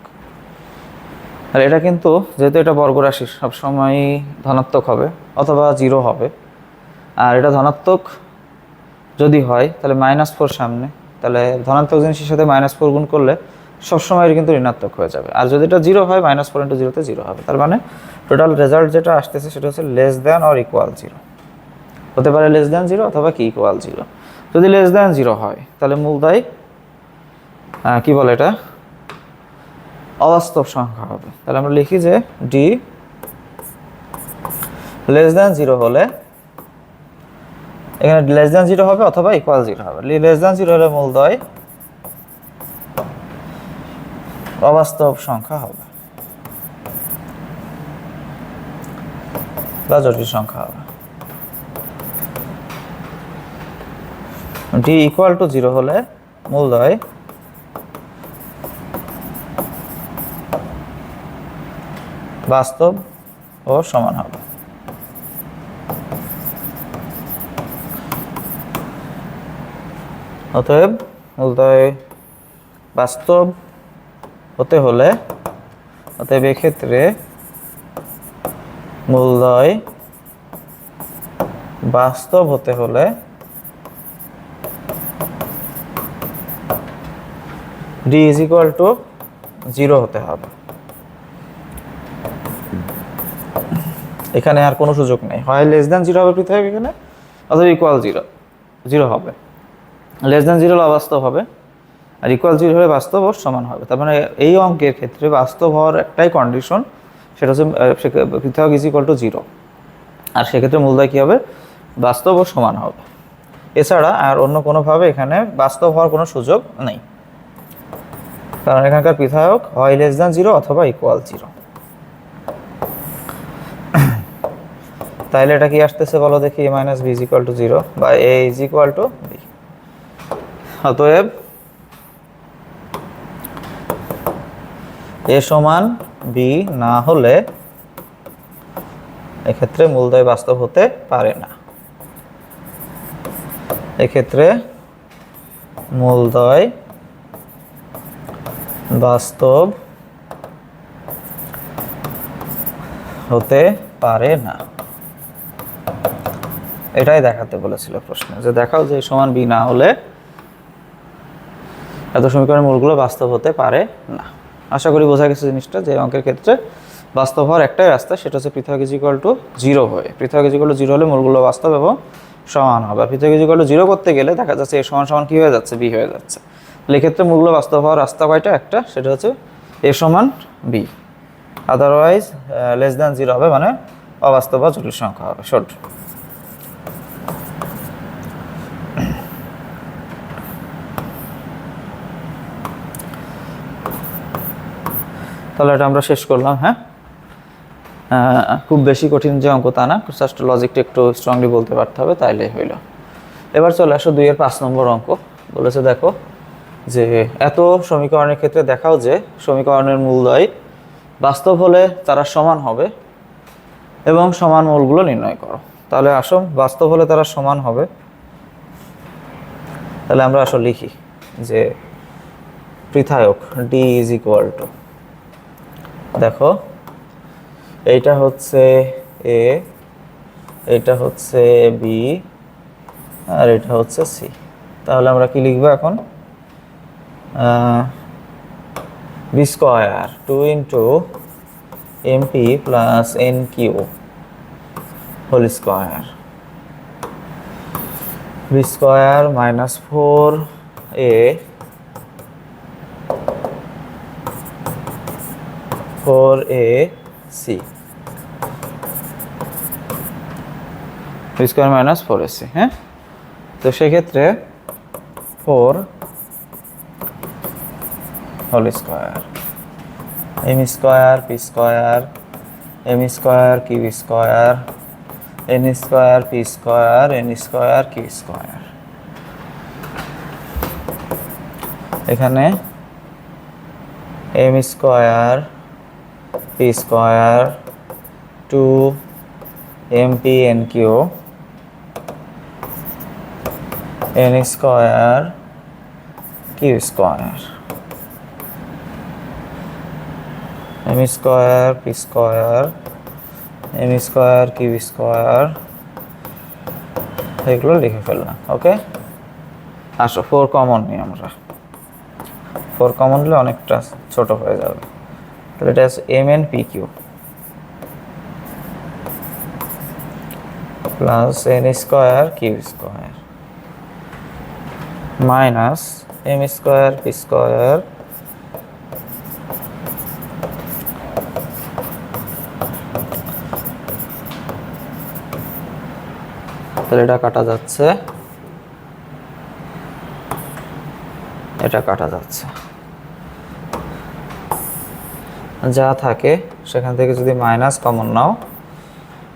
[SPEAKER 1] আর এটা কিন্তু যেহেতু এটা বর্গরাশি সবসময় ধনাত্মক হবে অথবা 0 হবে, আর এটা ধনাত্মক যদি হয় তাহলে -4 সামনে, তাহলে ধনাত্মক জিনিসের সাথে -4 গুণ করলে সবসময় এটা কিন্তু ঋণাত্মক হয়ে যাবে। আর যদি এটা 0 হয় -4 × 0 তে 0 হবে। তার মানে টোটাল রেজাল্ট যেটা আসতেছে সেটা হচ্ছে লেস দ্যান অর ইকুয়াল 0 হতে পারে, লেস দ্যান 0 অথবা কি ইকুয়াল 0। যদি লেস দ্যান 0 হয় তাহলে মূলদ্বয় কি বলে এটা অবাস্তব সংখ্যা হবে। তাহলে আমরা লিখি যে ডি লেস দ্যান 0 হলে, এখানে লেস দ্যান 0 হবে অথবা ইকুয়াল 0 হবে। লেস দ্যান 0 হলে মূলদ্বয় অবাস্তব সংখ্যা হবে বা জটিল সংখ্যা হবে। ডি ইকুয়াল টু 0 হলে মূলদ্বয় বাস্তব ও সমান হবে। অতএব মূলদ্বয় বাস্তব হতে হলে, অতএব এক্ষেত্রে মূলদ্বয় বাস্তব হতে হলে ডি ইজ ইকুয়াল টু 0 হতে হবে। এখানে আর কোনো সুযোগ নেই, হয় লেস দ্যান 0 হবে পৃথক এখানে, অথবা ইকুয়াল 0 হবে। লেস দ্যান 0 হলে অবাস্তব হবে, আর ইকুয়াল 0 হলে বাস্তব ও সমান হবে। তার মানে এই অঙ্কের ক্ষেত্রে বাস্তব হওয়ার একটাই কন্ডিশন, সেটা হচ্ছে পৃথক ইজ ইকুয়াল টু 0, আর সেক্ষেত্রে মূলদ্বয় কী হবে? বাস্তব ও সমান হবে। এছাড়া আর অন্য কোনোভাবে এখানে বাস্তব হওয়ার কোনো সুযোগ নেই, কারণ এখানকার পৃথক হয় লেস দ্যান 0 অথবা ইকুয়াল 0। তাহলে এটা কি আসতেছে বলো দেখি, a minus b is equal to 0 বা a is equal to b. অতএব a সমান বি না হলে এক্ষেত্রে মূলদ্বয় বাস্তব হতে পারে না। এক্ষেত্রে মূলদ্বয় বাস্তব হতে পারে না, এটাই দেখাতে বলেছিল প্রশ্ন, যে দেখাও যে সমান বি না হলে এত সমীকরণের মূলগুলো বাস্তব হতে পারে না। আশা করি বোঝা গেছে জিনিসটা, যে অঙ্কের ক্ষেত্রে বাস্তব হওয়ার একটাই রাস্তা, সেটা হচ্ছে পৃথক ইজ ইকুয়াল টু 0 হয়ে। পৃথক ইজ ইকুয়াল টু 0 হলে মূলগুলো বাস্তব এবং সমান হবে। আর পৃথক ইজ ইকুয়াল টু 0 করতে গেলে দেখা যাচ্ছে এ সমান সমান কি হয়ে যাচ্ছে, বি হয়ে যাচ্ছে। তাহলে এক্ষেত্রে মূলগুলো বাস্তব হওয়ার রাস্তা কয়টা, একটা, সেটা হচ্ছে এ সমান বি। আদারওয়াইজ লেস দ্যান 0 হবে, মানে অবাস্তব বা জটিল সংখ্যা হবে। শর্ট তাহলে এটা আমরা শেষ করলাম। হ্যাঁ, খুব বেশি কঠিন যে অঙ্ক তা না, জাস্ট লজিকটা একটু স্ট্রংলি বলতে পারতে হবে, তাইলে হইল। এবার চলে আসো 2 এর 5 নম্বর অঙ্ক। বলেছে দেখো যে এত সমীকরণের ক্ষেত্রে দেখাও যে সমীকরণের মূলদ্বয় বাস্তব হলে তারা সমান হবে এবং সমান মূলগুলো নির্ণয় করো। তাহলে আসো, বাস্তব হলে তারা সমান হবে, তাহলে আমরা আসো লিখি যে পৃথায়ক ডি ইজ ইকুয়াল টু, দেখো এইটা হচ্ছে এ, এটা হচ্ছে বি, আর এটা হচ্ছে সি। তাহলে আমরা কি লিখবো এখন, b square 2 into m p plus n q whole square, b square minus 4a 4ac, b square minus 4ac। হ্যাঁ, তো সেক্ষেত্রে 4 whole square, m square p square m square q square n square p square n square q square. এখানে m square p square 2 m p n q n square q square, m square p square m square q square, এগুলো লিখে ফেললাম। ওকে, আসো 4 কমন নিই আমরা। 4 কমন নিলে অনেকটা ছোট হয়ে যাবে। তাহলে এটা আছে m n p q plus n square q square minus m square p square তাহলে এটা কাটা যাচ্ছে, এটা কাটা যাচ্ছে, যা থাকে সেখান থেকে যদি মাইনাস কমন নাও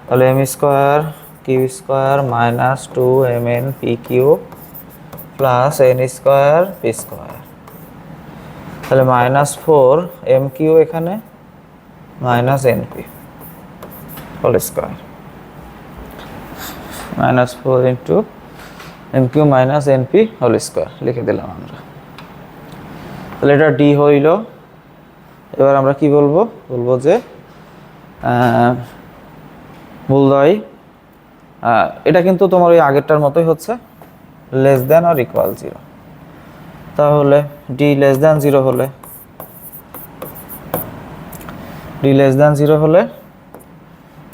[SPEAKER 1] তাহলে m square q square minus 2 m n p q plus n square p square, তাহলে মাইনাস 4 এম কিউ এখানে minus n p whole square, minus 4 into m q minus n p whole square লিখে দিলাম আমরা। তাহলে এটা ডি হইল। এবার আমরা কি বলবো, বলবো যে মূলদ্বয়, এটা কিন্তু তোমার ওই আগেরটার মতোই হচ্ছে লেস দেন অর ইকুয়াল 0। তাহলে ডি লেস দেন 0 হলে, ডি লেস দেন 0 হলে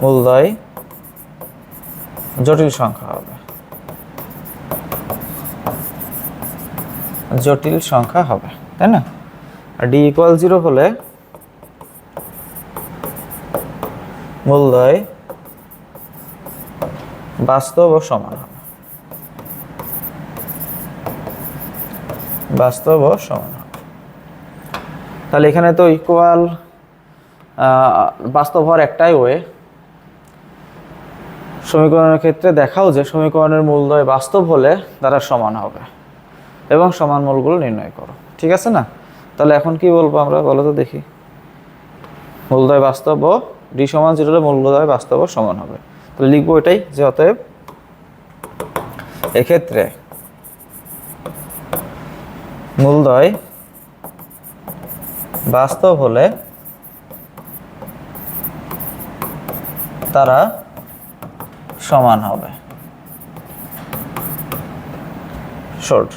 [SPEAKER 1] মূলদ্বয় জটিল সংখ্যা হবে, জটিল সংখ্যা হবে, তাই না? আর ডি ইকুয়াল 0 হলে মূলদ্বয় বাস্তব ও সমান হবে, বাস্তব ও সমান হবে। তাহলে এখানে তো ইকুয়াল বাস্তব হওয়ার একটাই ওয়ে, সমীকরণের ক্ষেত্রে দেখাও যে সমীকরণের মূলদ্বয় বাস্তব হলে তারা সমান হবে এবং সমান মূলগুলো নির্ণয় করো। ঠিক আছে না? তাহলে এখন কি বলবো আমরা, বলো তো দেখি। মূলদ্বয় বাস্তব ও ডি সমান 0 হলে মূলদ্বয় বাস্তব ও সমান হবে। তাহলে লিখবো এটাই যে অতএব এক্ষেত্রে মূলদ্বয় বাস্তব হলে তারা সমান হবে। শর্ট,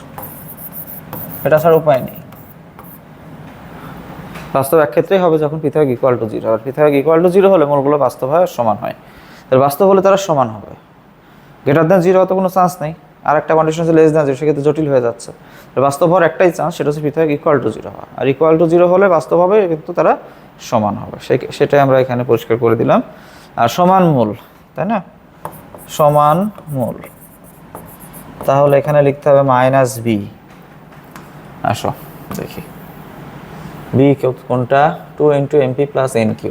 [SPEAKER 1] এটা ছাড়া উপায় নেই। বাস্তব এক ক্ষেত্রেই হবে যখন পৃথক ইকুয়াল টু 0, আর পৃথক ইকুয়াল টু 0 হলে মূলগুলো বাস্তব হয় সমান হয়। তাহলে বাস্তব হলে তারা সমান হবে। গ্রেটার দ্যান 0 হতে কোনো চান্স নেই, আর একটা কন্ডিশন আছে লেস দ্যান 0, সেক্ষেত্রে জটিল হয়ে যাচ্ছে। বাস্তব হওয়ার একটাই চান্স, সেটা হচ্ছে পৃথক ইকুয়াল টু 0 হওয়া। আর ইকুয়াল টু 0 হলে বাস্তব হবে কিন্তু তারা সমান হবে, সেটাই আমরা এখানে পরিষ্কার করে দিলাম। আর সমান মূল, তাই না? সমান মূল, তাহলে এখানে লিখতে হবে মাইনাস বি। আসো দেখি বি কোনটা, 2 × MP + NQ,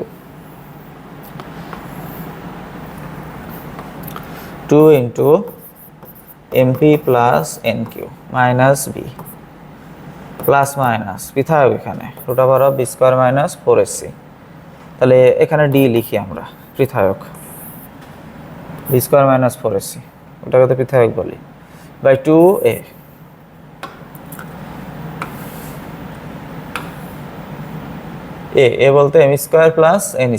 [SPEAKER 1] 2 × MP + NQ minus B plus minus পৃথক এখানে √b² - 4ac। তাহলে এখানে ডি লিখি আমরা, পৃথক b² - 4ac, ওটাকে তো পৃথক বলি, বাই 2a। এ বলতে m² + n²,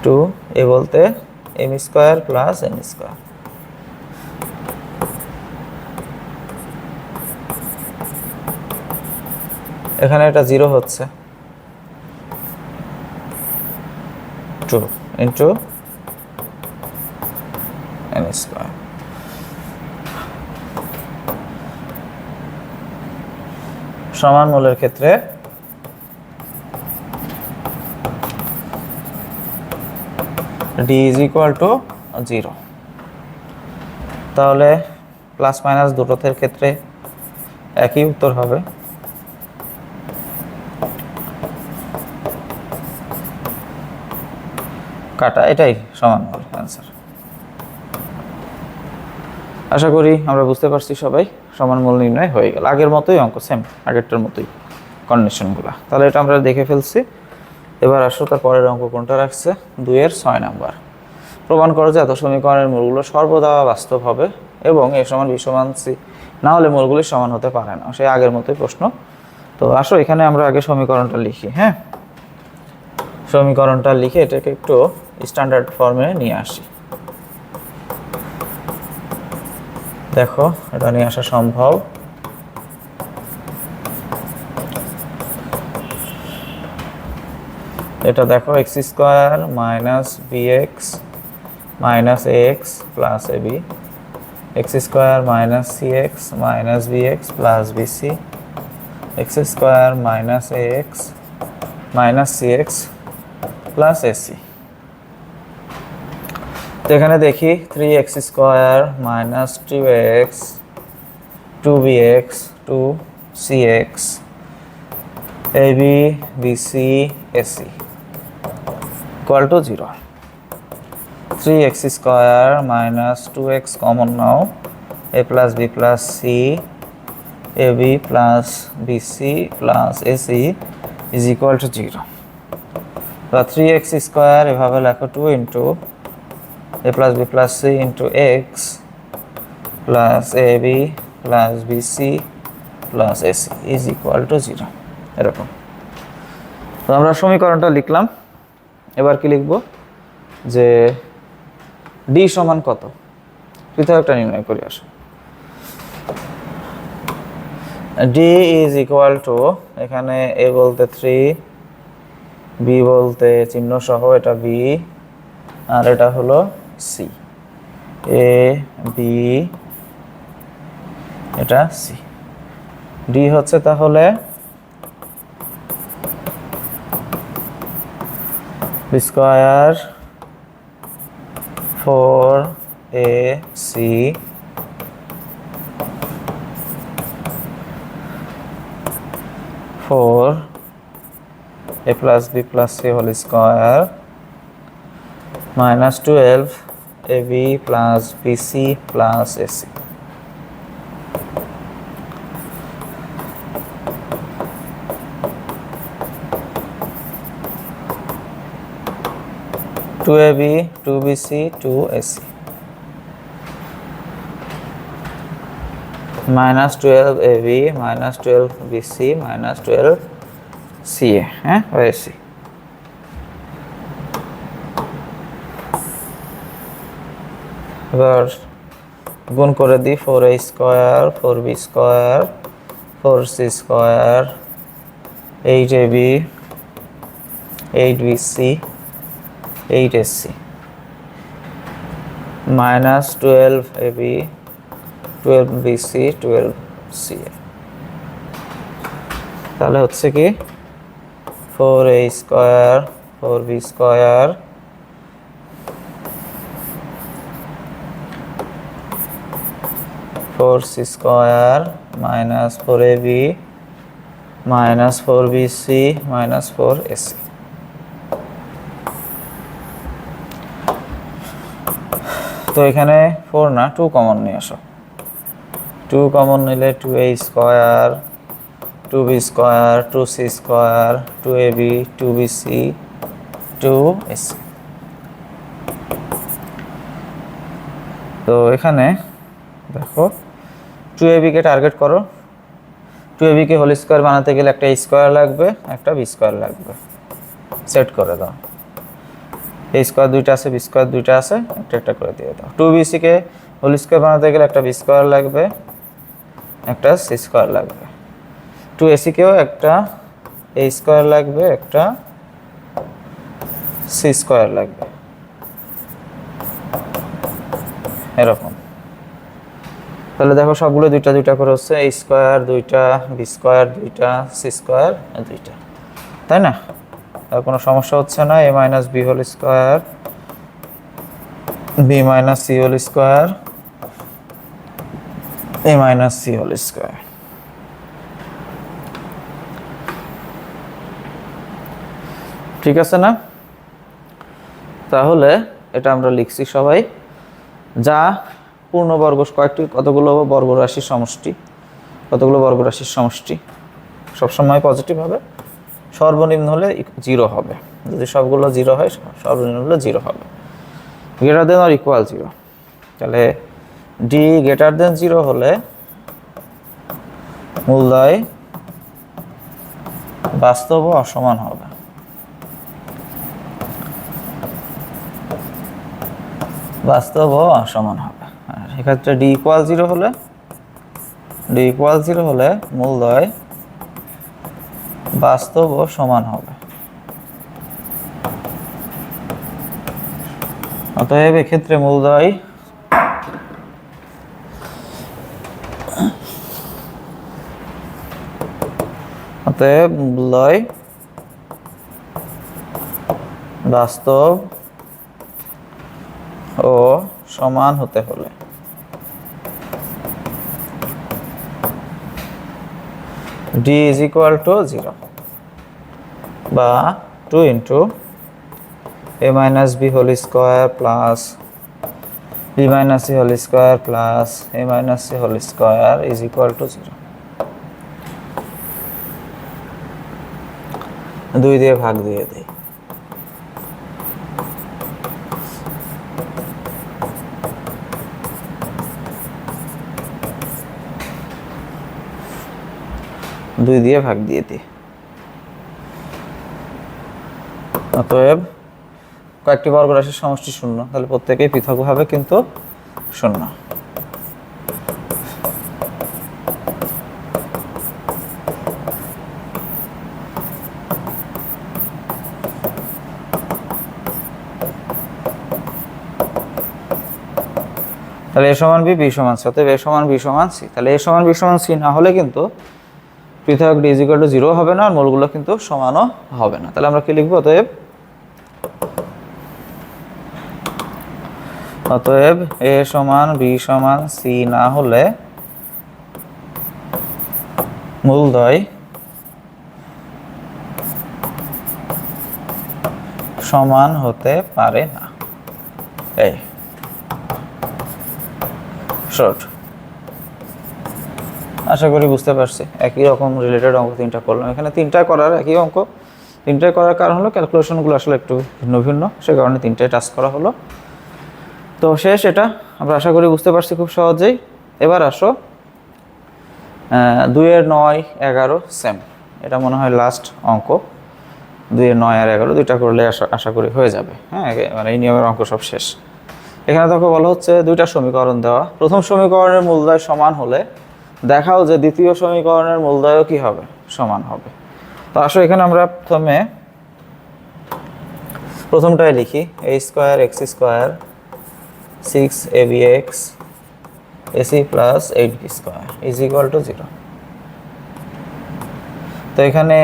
[SPEAKER 1] 2 এ বলতে m² + n²। এখানে এটা 0 হচ্ছে, 2 × n²। সমান মূলের ক্ষেত্রে d = 0, তাহলে প্লাস মাইনাস দুটোর ক্ষেত্রে একই উত্তর হবে। কাটা, এটাই সমান মূল অ্যান্সার। আশা করি আমরা বুঝতে পারছি সবাই। সমান মূল নির্ণয় হয়ে গেল, আগের মতোই অঙ্ক, সেম আগেরটার মতোই কন্ডিশনগুলো। তাহলে এটা আমরা দেখে ফেলছি। এবার আসো তার পরের অঙ্ক কোনটা রাখছে, 2-এর 6 নাম্বার। প্রমাণ করো যে এত সমীকরণের মূলগুলো সর্বদা বাস্তব হবে এবং a = b = c না হলে মূলগুলি সমান হতে পারে না। সেই আগের মতোই প্রশ্ন। তো আসো এখানে আমরা আগে সমীকরণটা লিখি। হ্যাঁ, সমীকরণটা লিখে এটাকে একটু স্ট্যান্ডার্ড ফর্মে নিয়ে আসি। দেখো এটা নিয়ে আসা সম্ভব। এটা দেখো x² - bx - ax + ab, x² - cx - bx + bc, x² - ax - cx + ac। তো এখানে দেখি 3x² - 2x 2bx 2cx ab bc ac = 0। 3x² - 2x common now, a + b + c ab + bc + ac = 0। তো 3x² এভাবে লেখো, 2 × a + b + c × x + ab + bc + ac = 0, এরকম। তো আমরা সমীকরণটা লিখলাম। এবার কি লিখব, যে d সমান কত, পৃথকটা নির্ণয় করি। আসো d = এখানে a বলতে 3, b বলতে চিহ্ন সহ এটা b, আর এটা হলো c, a b এটা c। d হচ্ছে তাহলে b² 4ac a plus b plus c whole square minus 12 ab plus bc plus ac. Two AB, two BC, two AC. Minus 12 AB, minus 12 BC, minus 12 CA, or AC. এবার গুণ করে দিই 4A square 4B square 4C square 8AB 8BC 8AC minus 12AB 12BC 12CA তাহলে হচ্ছে কি 4A square 4B square 4C square minus 4AB minus 4BC minus 4AC. তো এখানে 4 না 2 কমন নিয়ে আসো 2 কমন নিলে 2A square 2B square 2C square 2AB 2BC 2AC. তো এখানে দেখো 2AB কে টার্গেট করো 2AB কে হোল স্কয়ার বানাতে গেলে একটা a স্কয়ার লাগবে একটা b স্কয়ার লাগবে সেট করে দাও a স্কয়ার দুইটা আছে b স্কয়ার দুইটা আছে একটা একটা করে দিয়ে দাও 2BC কে হোল স্কয়ার বানাতে গেলে একটা b স্কয়ার লাগবে একটা c স্কয়ার লাগবে 2AC কেও একটা a স্কয়ার লাগবে একটা c স্কয়ার লাগবে এরকম তাহলে দেখো সবগুলো দুইটা দুইটা করে হচ্ছে a স্কয়ার দুইটা b স্কয়ার দুইটা c স্কয়ার দুইটা তাই না আর কোনো সমস্যা হচ্ছে না a - b whole square b - c whole square a - c whole square ঠিক আছে না তাহলে এটা আমরা লিখছি সবাই যা পূর্ণবর্গ কয়েকটি কতগুলো বর্গরাশির সমষ্টি কতগুলো বর্গরাশির সমষ্টি সবসময় পজিটিভ হবে সর্বনিম্ন হলে 0 হবে যদি সবগুলো 0 হয় সর্বনিম্ন হলে 0 হবে গ্রেটার দেন অর ইকুয়াল 0 তাহলে d গ্রেটার দেন 0 হলে মূলদ্বয় বাস্তব ও অসমান হবে বাস্তব ও অসমান হবে আর এক্ষেত্রে d ইকুয়াল 0 হলে মূলদ্বয় বাস্তব ও সমান হবে অতএব এক্ষেত্রে মূলদ্বয় বাস্তব ও সমান হতে হলে d is equal to 0 বা 2 into a minus b whole square plus b minus c whole square plus a minus c whole square is equal to 0 2 দিয়ে ভাগ দিয়ে দেই দুই দিয়ে ভাগ দিয়ে দিই অতএব কয়েকটি বর্গরাশির সমষ্টি শূন্য তাহলে প্রত্যেকেই পৃথকভাবে কিন্তু শূন্য তাহলে a সমান b b সমান c অতএব a সমান b সমান c তাহলে a সমান b সমান c না হলে কিন্তু পৃথক d = 0 হবে না আর মূলগুলো কিন্তু সমানও হবে না তাহলে আমরা কি লিখব অতএব a সমান b সমান c না হলে মূলদ্বয় সমান হতে পারে না। এই শর্ট, আশা করি বুঝতে পারছি। একই রকম রিলেটেড অঙ্ক তিনটা করলাম, এখানে তিনটায় করার একই অঙ্ক, তিনটায় করার কারণ হলো ক্যালকুলেশনগুলো আসলে একটু ভিন্ন ভিন্ন, সে কারণে তিনটায় টাচ করা হলো। তো শেষ, এটা আমরা আশা করি বুঝতে পারছি খুব সহজেই। এবার আসো 2 এর 9, 11 সেম, এটা মনে হয় লাস্ট অঙ্ক। 2 এর 9 আর 11 দুইটা করলে আশা করি হয়ে যাবে। হ্যাঁ, মানে এই নিয়মের অঙ্ক সব শেষ। এখানে তোকে বলা হচ্ছে দুইটা সমীকরণ দেওয়া, প্রথম সমীকরণের মূলদয় সমান হলে দেখাও যে দ্বিতীয় সমীকরণের মূলদয়ও কি হবে, সমান হবে। তো আসো এখানে আমরা প্রথমটাই লিখি, a square x square 6abx ac plus 8b square is equal to 0। তো এখানে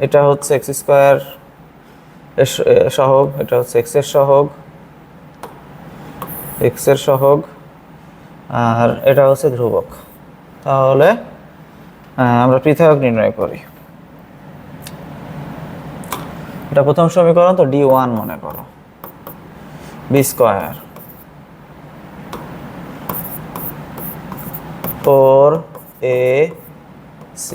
[SPEAKER 1] এটা হচ্ছে এক্স স্কোয়ার সহগ, এটা হচ্ছে এক্স এর সহগ, এক্স এর সহগ, আর এটা হচ্ছে ধ্রুবক। তাহলে আমরা পৃথক নির্ণয় করি। এটা প্রথম সমীকরণ, তো d1 মনে করো, b স্কোয়ার 4ac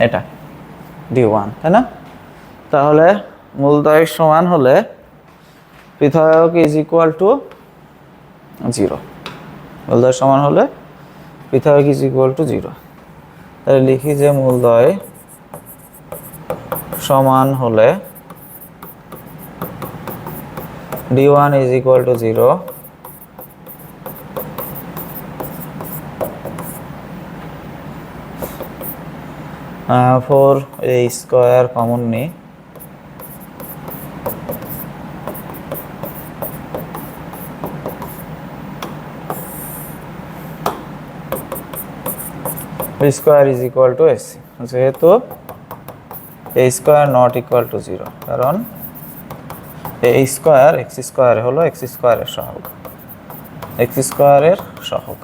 [SPEAKER 1] এটা d1, তাই না? তাহলে মূলদয় সমান হলে পৃথক ইজ ইকুয়াল টু 0, মূলদয় সমান হলে পৃথক ইজ ইকুয়াল টু 0। তাহলে লিখি যে মূলদয় সমান হলে d1 is equal to 0, 4a square common নেই, b square is equal two ac, যেহেতু a square not equal to 0, কারণ a স্কোয়ার এক্স স্কোয়ার হলো এক্স স্কোয়ারের সহগ, এক্স স্কোয়ারের সহগ।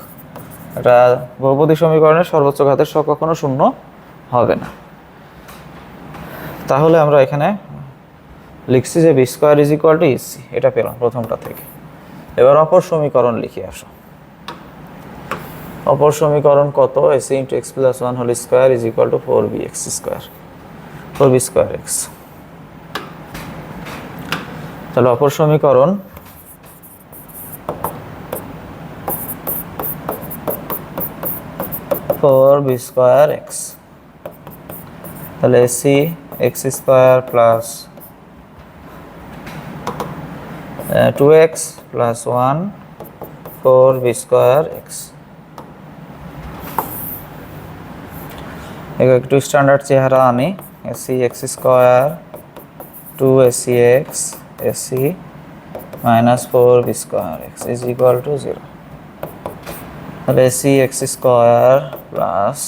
[SPEAKER 1] এটা বহুপদী সমীকরণের সর্বোচ্চ ঘাতের সহগ কখনো শূন্য হবে না। তাহলে আমরা এখানে লিখছি যে b square is equal to ইসি, এটা পেলাম প্রথমটা থেকে। এবার অপর সমীকরণ লিখে আসো। অপর সমীকরণ কত? Ac into x plus 1 whole square is equal to 4b x square, 4b square x. তাহলে অপর সমীকরণ ফোর বি স্কোয়ার এক্স, তাহলে ac x square plus 2x plus 1 4b square x. একটু স্ট্যান্ডার্ড চেহারা আনি, ac x square 2ac x ac minus 4b square x is equal to 0। তাহলে ac x square plus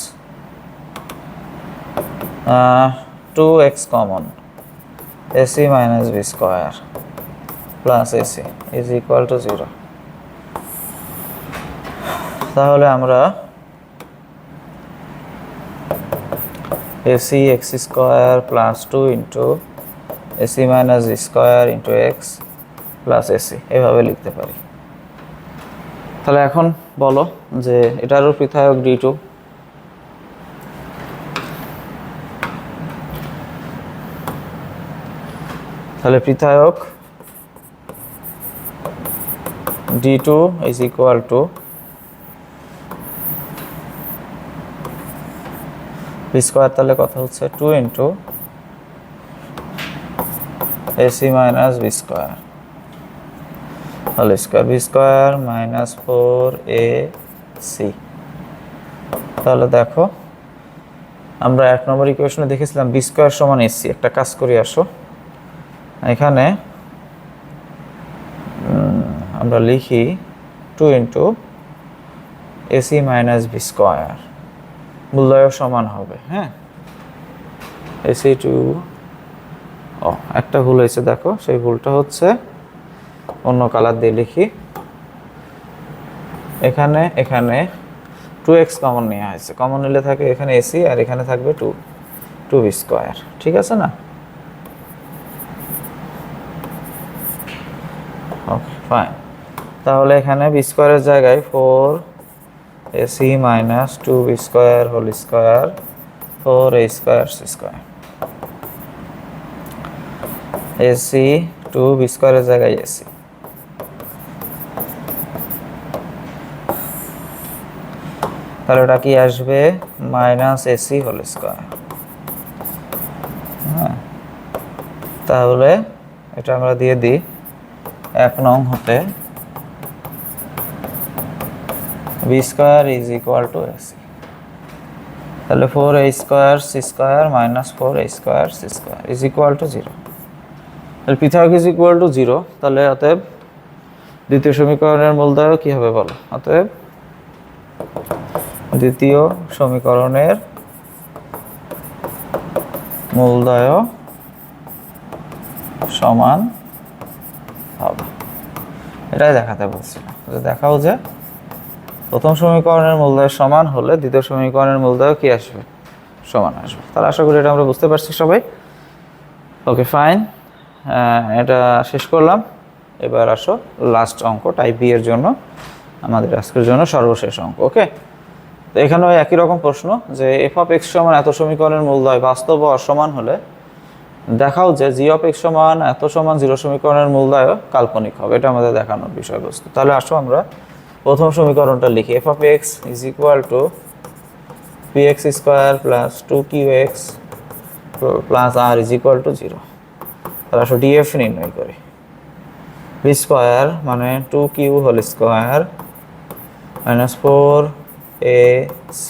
[SPEAKER 1] 2x common, ac minus b square plus ac is equal to 0। তাহলে আমরা ac x square plus 2 into ac minus b square into x plus ac এভাবে লিখতে পারি। তাহলে এখন বলো যে এটারও পৃথক d2, তাহলে পৃথক d2 is equal to B square, তাহলে কথা হচ্ছে 2 into ac minus b square whole square, b square minus 4ac। তাহলে দেখো আমরা 1 নম্বর ইকুয়েশনে দেখেছিলাম বি স্কোয়ার সমান ac। একটা কাজ করি আসো, এখানে আমরা লিখি 2 into ac minus b square, মূলদয় সমান হবে। হ্যাঁ, এসি টু, ও একটা ভুল হয়েছে দেখো, সেই ভুলটা হচ্ছে অন্য কালার দিয়ে লিখি। এখানে 2x কমন নেওয়া হয়েছে, কমন নিলে থাকে এখানে এসি আর এখানে থাকবে 2b স্কোয়ার, ঠিক আছে না? ওকে ফাইন, তাহলে এখানে বি স্কোয়ারের জায়গায় 4ac minus 2b square whole square 4a square c square, ac 2b স্কোয়ারের জায়গায় এসি, তাহলে ওটা কি আসবে মাইনাস এসি হোল স্কোয়ার। হ্যাঁ, তাহলে এটা আমরা দিয়ে দিই 1 নং হতে b square is equal to ac, তাহলে 4a square c square minus 4a square c square is equal to 0। তাহলে পৃথক ইজ ইকুয়াল টু 0, তাহলে অতএব দ্বিতীয় সমীকরণের মূলদয় কি হবে বলো? অতএব দ্বিতীয় সমীকরণের মূলদয় সমান হবে, এটাই দেখাতে বলছিলাম। দেখাও যে প্রথম সমীকরণের মূলদয় সমান হলে দ্বিতীয় সমীকরণের মূলদয় কি আসবে? সমান আসবে। তাহলে আশা করি এটা আমরা বুঝতে পারছি সবাই। ওকে ফাইন, এটা শেষ করলাম। এবার আসো লাস্ট অঙ্ক, টাইপ বি এর জন্য আমাদের আজকের জন্য সর্বশেষ অঙ্ক। ওকে, তো এখানেও একই রকম প্রশ্ন যে এফ অফ এক্স সমান এত সমীকরণের মূলদয় বাস্তব ও অসমান হলে দেখাও যে জি অফ এক্স সমান এত সমান 0 সমীকরণের মূলদয় কাল্পনিক হবে। এটা আমাদের দেখানোর বিষয়বস্তু। তাহলে আসো আমরা প্রথম সমীকরণটা লিখি। F of x is equal to p x square plus 2qx plus r is equal to 0। তাহলে আসো ডিএফ নির্ণয় করি। বি স্কোয়ার মানে 2q whole square minus 4ac,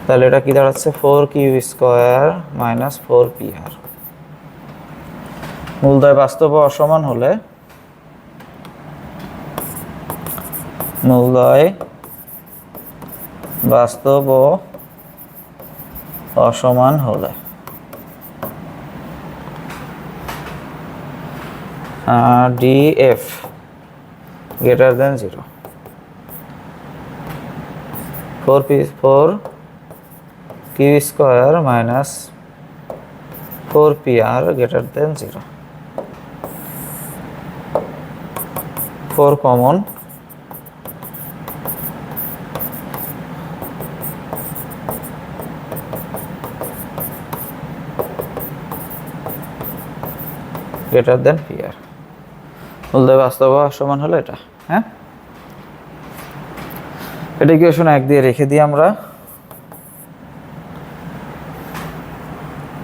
[SPEAKER 1] তাহলে এটা কি দাঁড়াচ্ছে 4q স্কোয়ার মাইনাস 4pr। মূলদয় বাস্তব ও অসমান হলে মূলদয় বাস্তব ও অসমান হলে DF greater than 0, 4q square minus 4pr greater than 0। 4 common, greater than pr। মূলদয় বাস্তব সমান হলো এটা। হ্যাঁ, এটা ইকুয়েশন 1 দিয়ে রেখে দিই আমরা।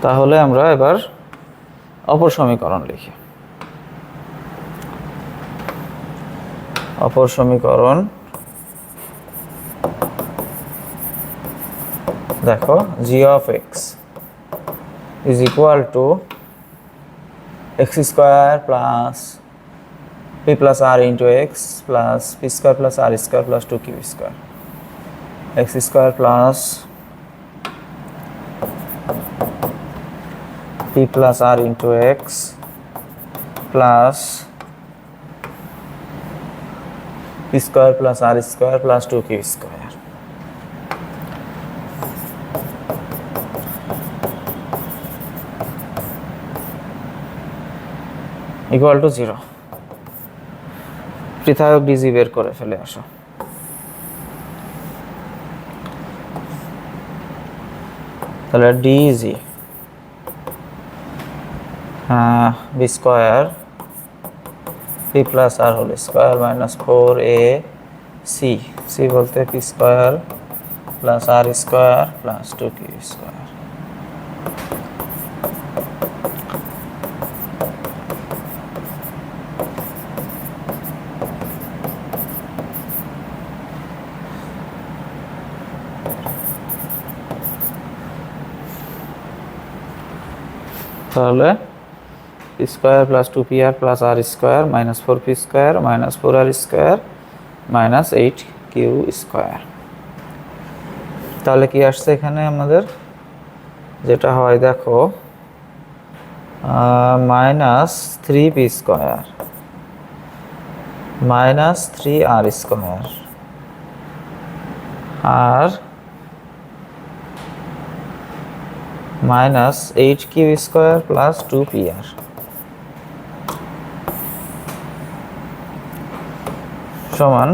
[SPEAKER 1] তাহলে আমরা এবার অপর সমীকরণ লিখি। অপর সমীকরণ দেখো, g of x is equal to x square plus p plus r into x plus p square plus r square plus 2q square, x square plus p plus r into x plus p square plus r square plus 2q square. Equal to 0। পৃথক ডিজি বের করে ফেলে আসো। তাহলে D G b square p plus r whole square minus 4ac, c বলতে p square plus r square plus 2q square. তাহলে p square plus 2pr plus r square minus 4p square minus 4r square minus 8q square. তাহলে কি আসছে এখানে আমাদের যেটা হয় দেখো -3p² -3r² আর -8q² + 2pr সমান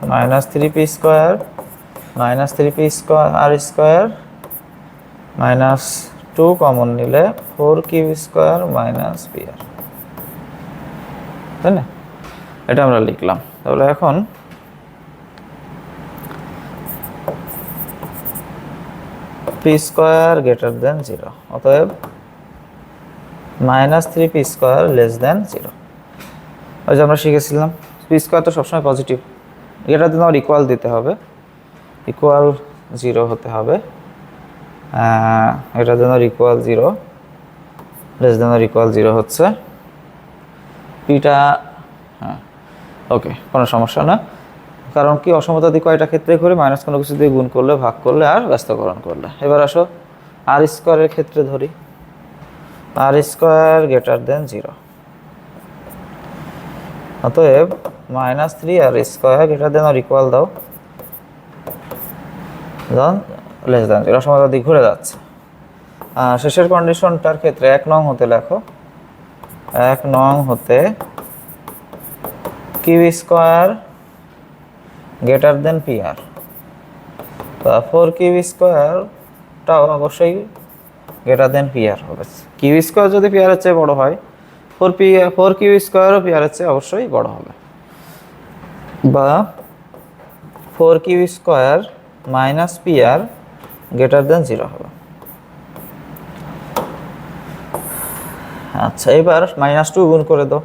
[SPEAKER 1] -3p² -3pr² -2 কমন নিলে 4q² - pr, তাই না? এটা আমরা লিখলাম। তাহলে এখন p² > 0, অতএব -3p² < 0। ওই যে আমরা শিখেছিলাম p² তো সবসময় পজিটিভ, এটা দিন আর ইকুয়াল দিতে হবে, ইকুয়াল 0 হতে হবে, এটা যেন ইকুয়াল 0, < 0 হচ্ছে পিটা। হ্যাঁ, ওকে, কোনো সমস্যা না। কারণ কি অসমতা দিয়ে কয়টা ক্ষেত্রে করে মাইনাস কোনো কিছু দিয়ে গুণ করলে, ভাগ করলে আর ব্যস্তকরণ করলে। এবার আসো r² এর ক্ষেত্রে ধরি, r² > 0, অতএব -3r² > দাও, < 0 অসমতা দিয়ে ঘুরে যাচ্ছে। শেষের কন্ডিশনটার ক্ষেত্রে 1 নং হতে লেখো, 1 নং হতে q² > pr, তো 4q² টাও অবশ্যই pr হবে। q² যদি pr এর চেয়ে বড় হয়, 4q² pr এর চেয়ে অবশ্যই বড় হবে, বা 4q² - pr < 0 হবে। আচ্ছা, এবার -2 গুণ করে দাও,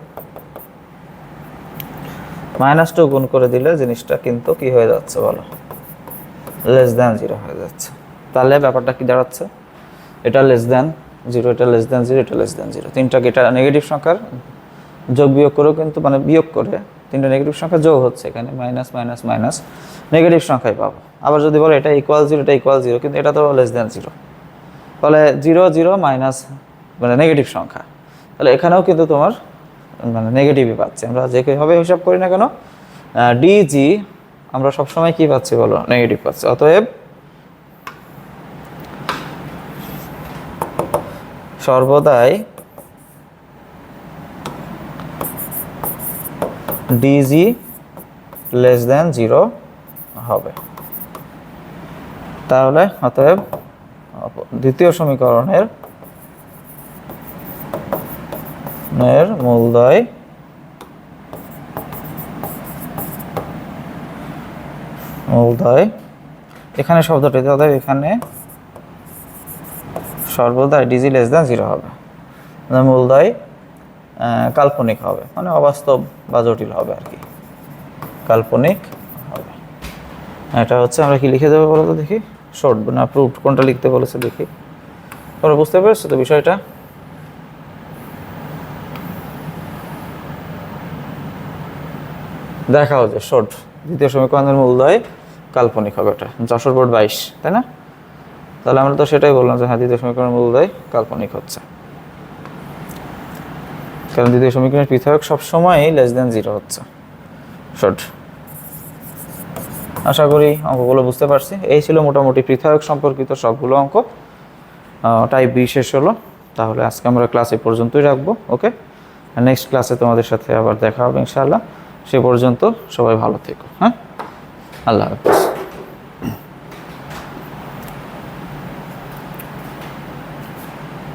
[SPEAKER 1] -2 গুণ করে দিলে জিনিসটা কিন্তু কি হয়ে যাচ্ছে বলো, < 0 হয়ে যাচ্ছে। তাহলে ব্যাপারটা কি দাঁড়াচ্ছে, এটা < 0, এটা < 0, এটা < 0, তিনটা নেগেটিভ সংখ্যার যোগ বিয়োগ করেও কিন্তু, মানে বিয়োগ করে তিনটা নেগেটিভ সংখ্যা যোগ হচ্ছে, এখানে মাইনাস মাইনাস মাইনাস নেগেটিভ সংখ্যাই পাবো। আবার যদি বলো এটা ইকুয়াল 0, এটা ইকুয়াল 0, কিন্তু এটা তো < 0, তাহলে 0 0 মাইনাস মানে নেগেটিভ সংখ্যা, তাহলে এখানেও কিন্তু তোমার মানে নেগেটিভই পাচ্ছি আমরা, যেভাবে হিসাব করি না কেন ডিজি আমরা সবসময় কি পাচ্ছি বলো, নেগেটিভ পাচ্ছি। অতএব সর্বদাই ডিজি < 0 হবে। তাহলে অতএব দ্বিতীয় সমীকরণের মূলদ্বয় এখানে শব্দটি, অতএব এখানে সর্বদাই ডিজি < 0 হবে, মূলদ্বয় কাল্পনিক হবে, মানে অবাস্তব বা জটিল হবে আর কি, কাল্পনিক হবে। এটা হচ্ছে আমরা কি লিখে দেবো বলো তো দেখি, শর্ট না প্রুফড কোনটা লিখতে বলেছে দেখি, তোমরা বুঝতে পেরেছো তো বিষয়টা? দেখাও যে শর্ট দ্বিতীয় সমীকরণের মূলদ্বয় কাল্পনিক হবে, ওটা 22, তাই না? তাহলে আমরা তো সেটাই বললাম যে হ্যাঁ, দ্বিতীয় সমীকরণের মূলদ্বয় কাল্পনিক হচ্ছে, কারণ দ্বিতীয় সমীকরণের পৃথক সবসময় < 0 হচ্ছে, শর্ট। আশা করি অঙ্কগুলো বুঝতে পারছি। এই ছিল মোটামুটি পৃথক সম্পর্কিত সবগুলো অঙ্ক, টাইপ বি শেষ হলো। তাহলে আজকে আমরা ক্লাস এই পর্যন্তই রাখবো, ওকে? নেক্সট ক্লাসে তোমাদের সাথে আবার দেখা হবে ইনশাআল্লাহ। সে পর্যন্ত সবাই ভালো থেকো, হ্যাঁ, আল্লাহ হাফেজ।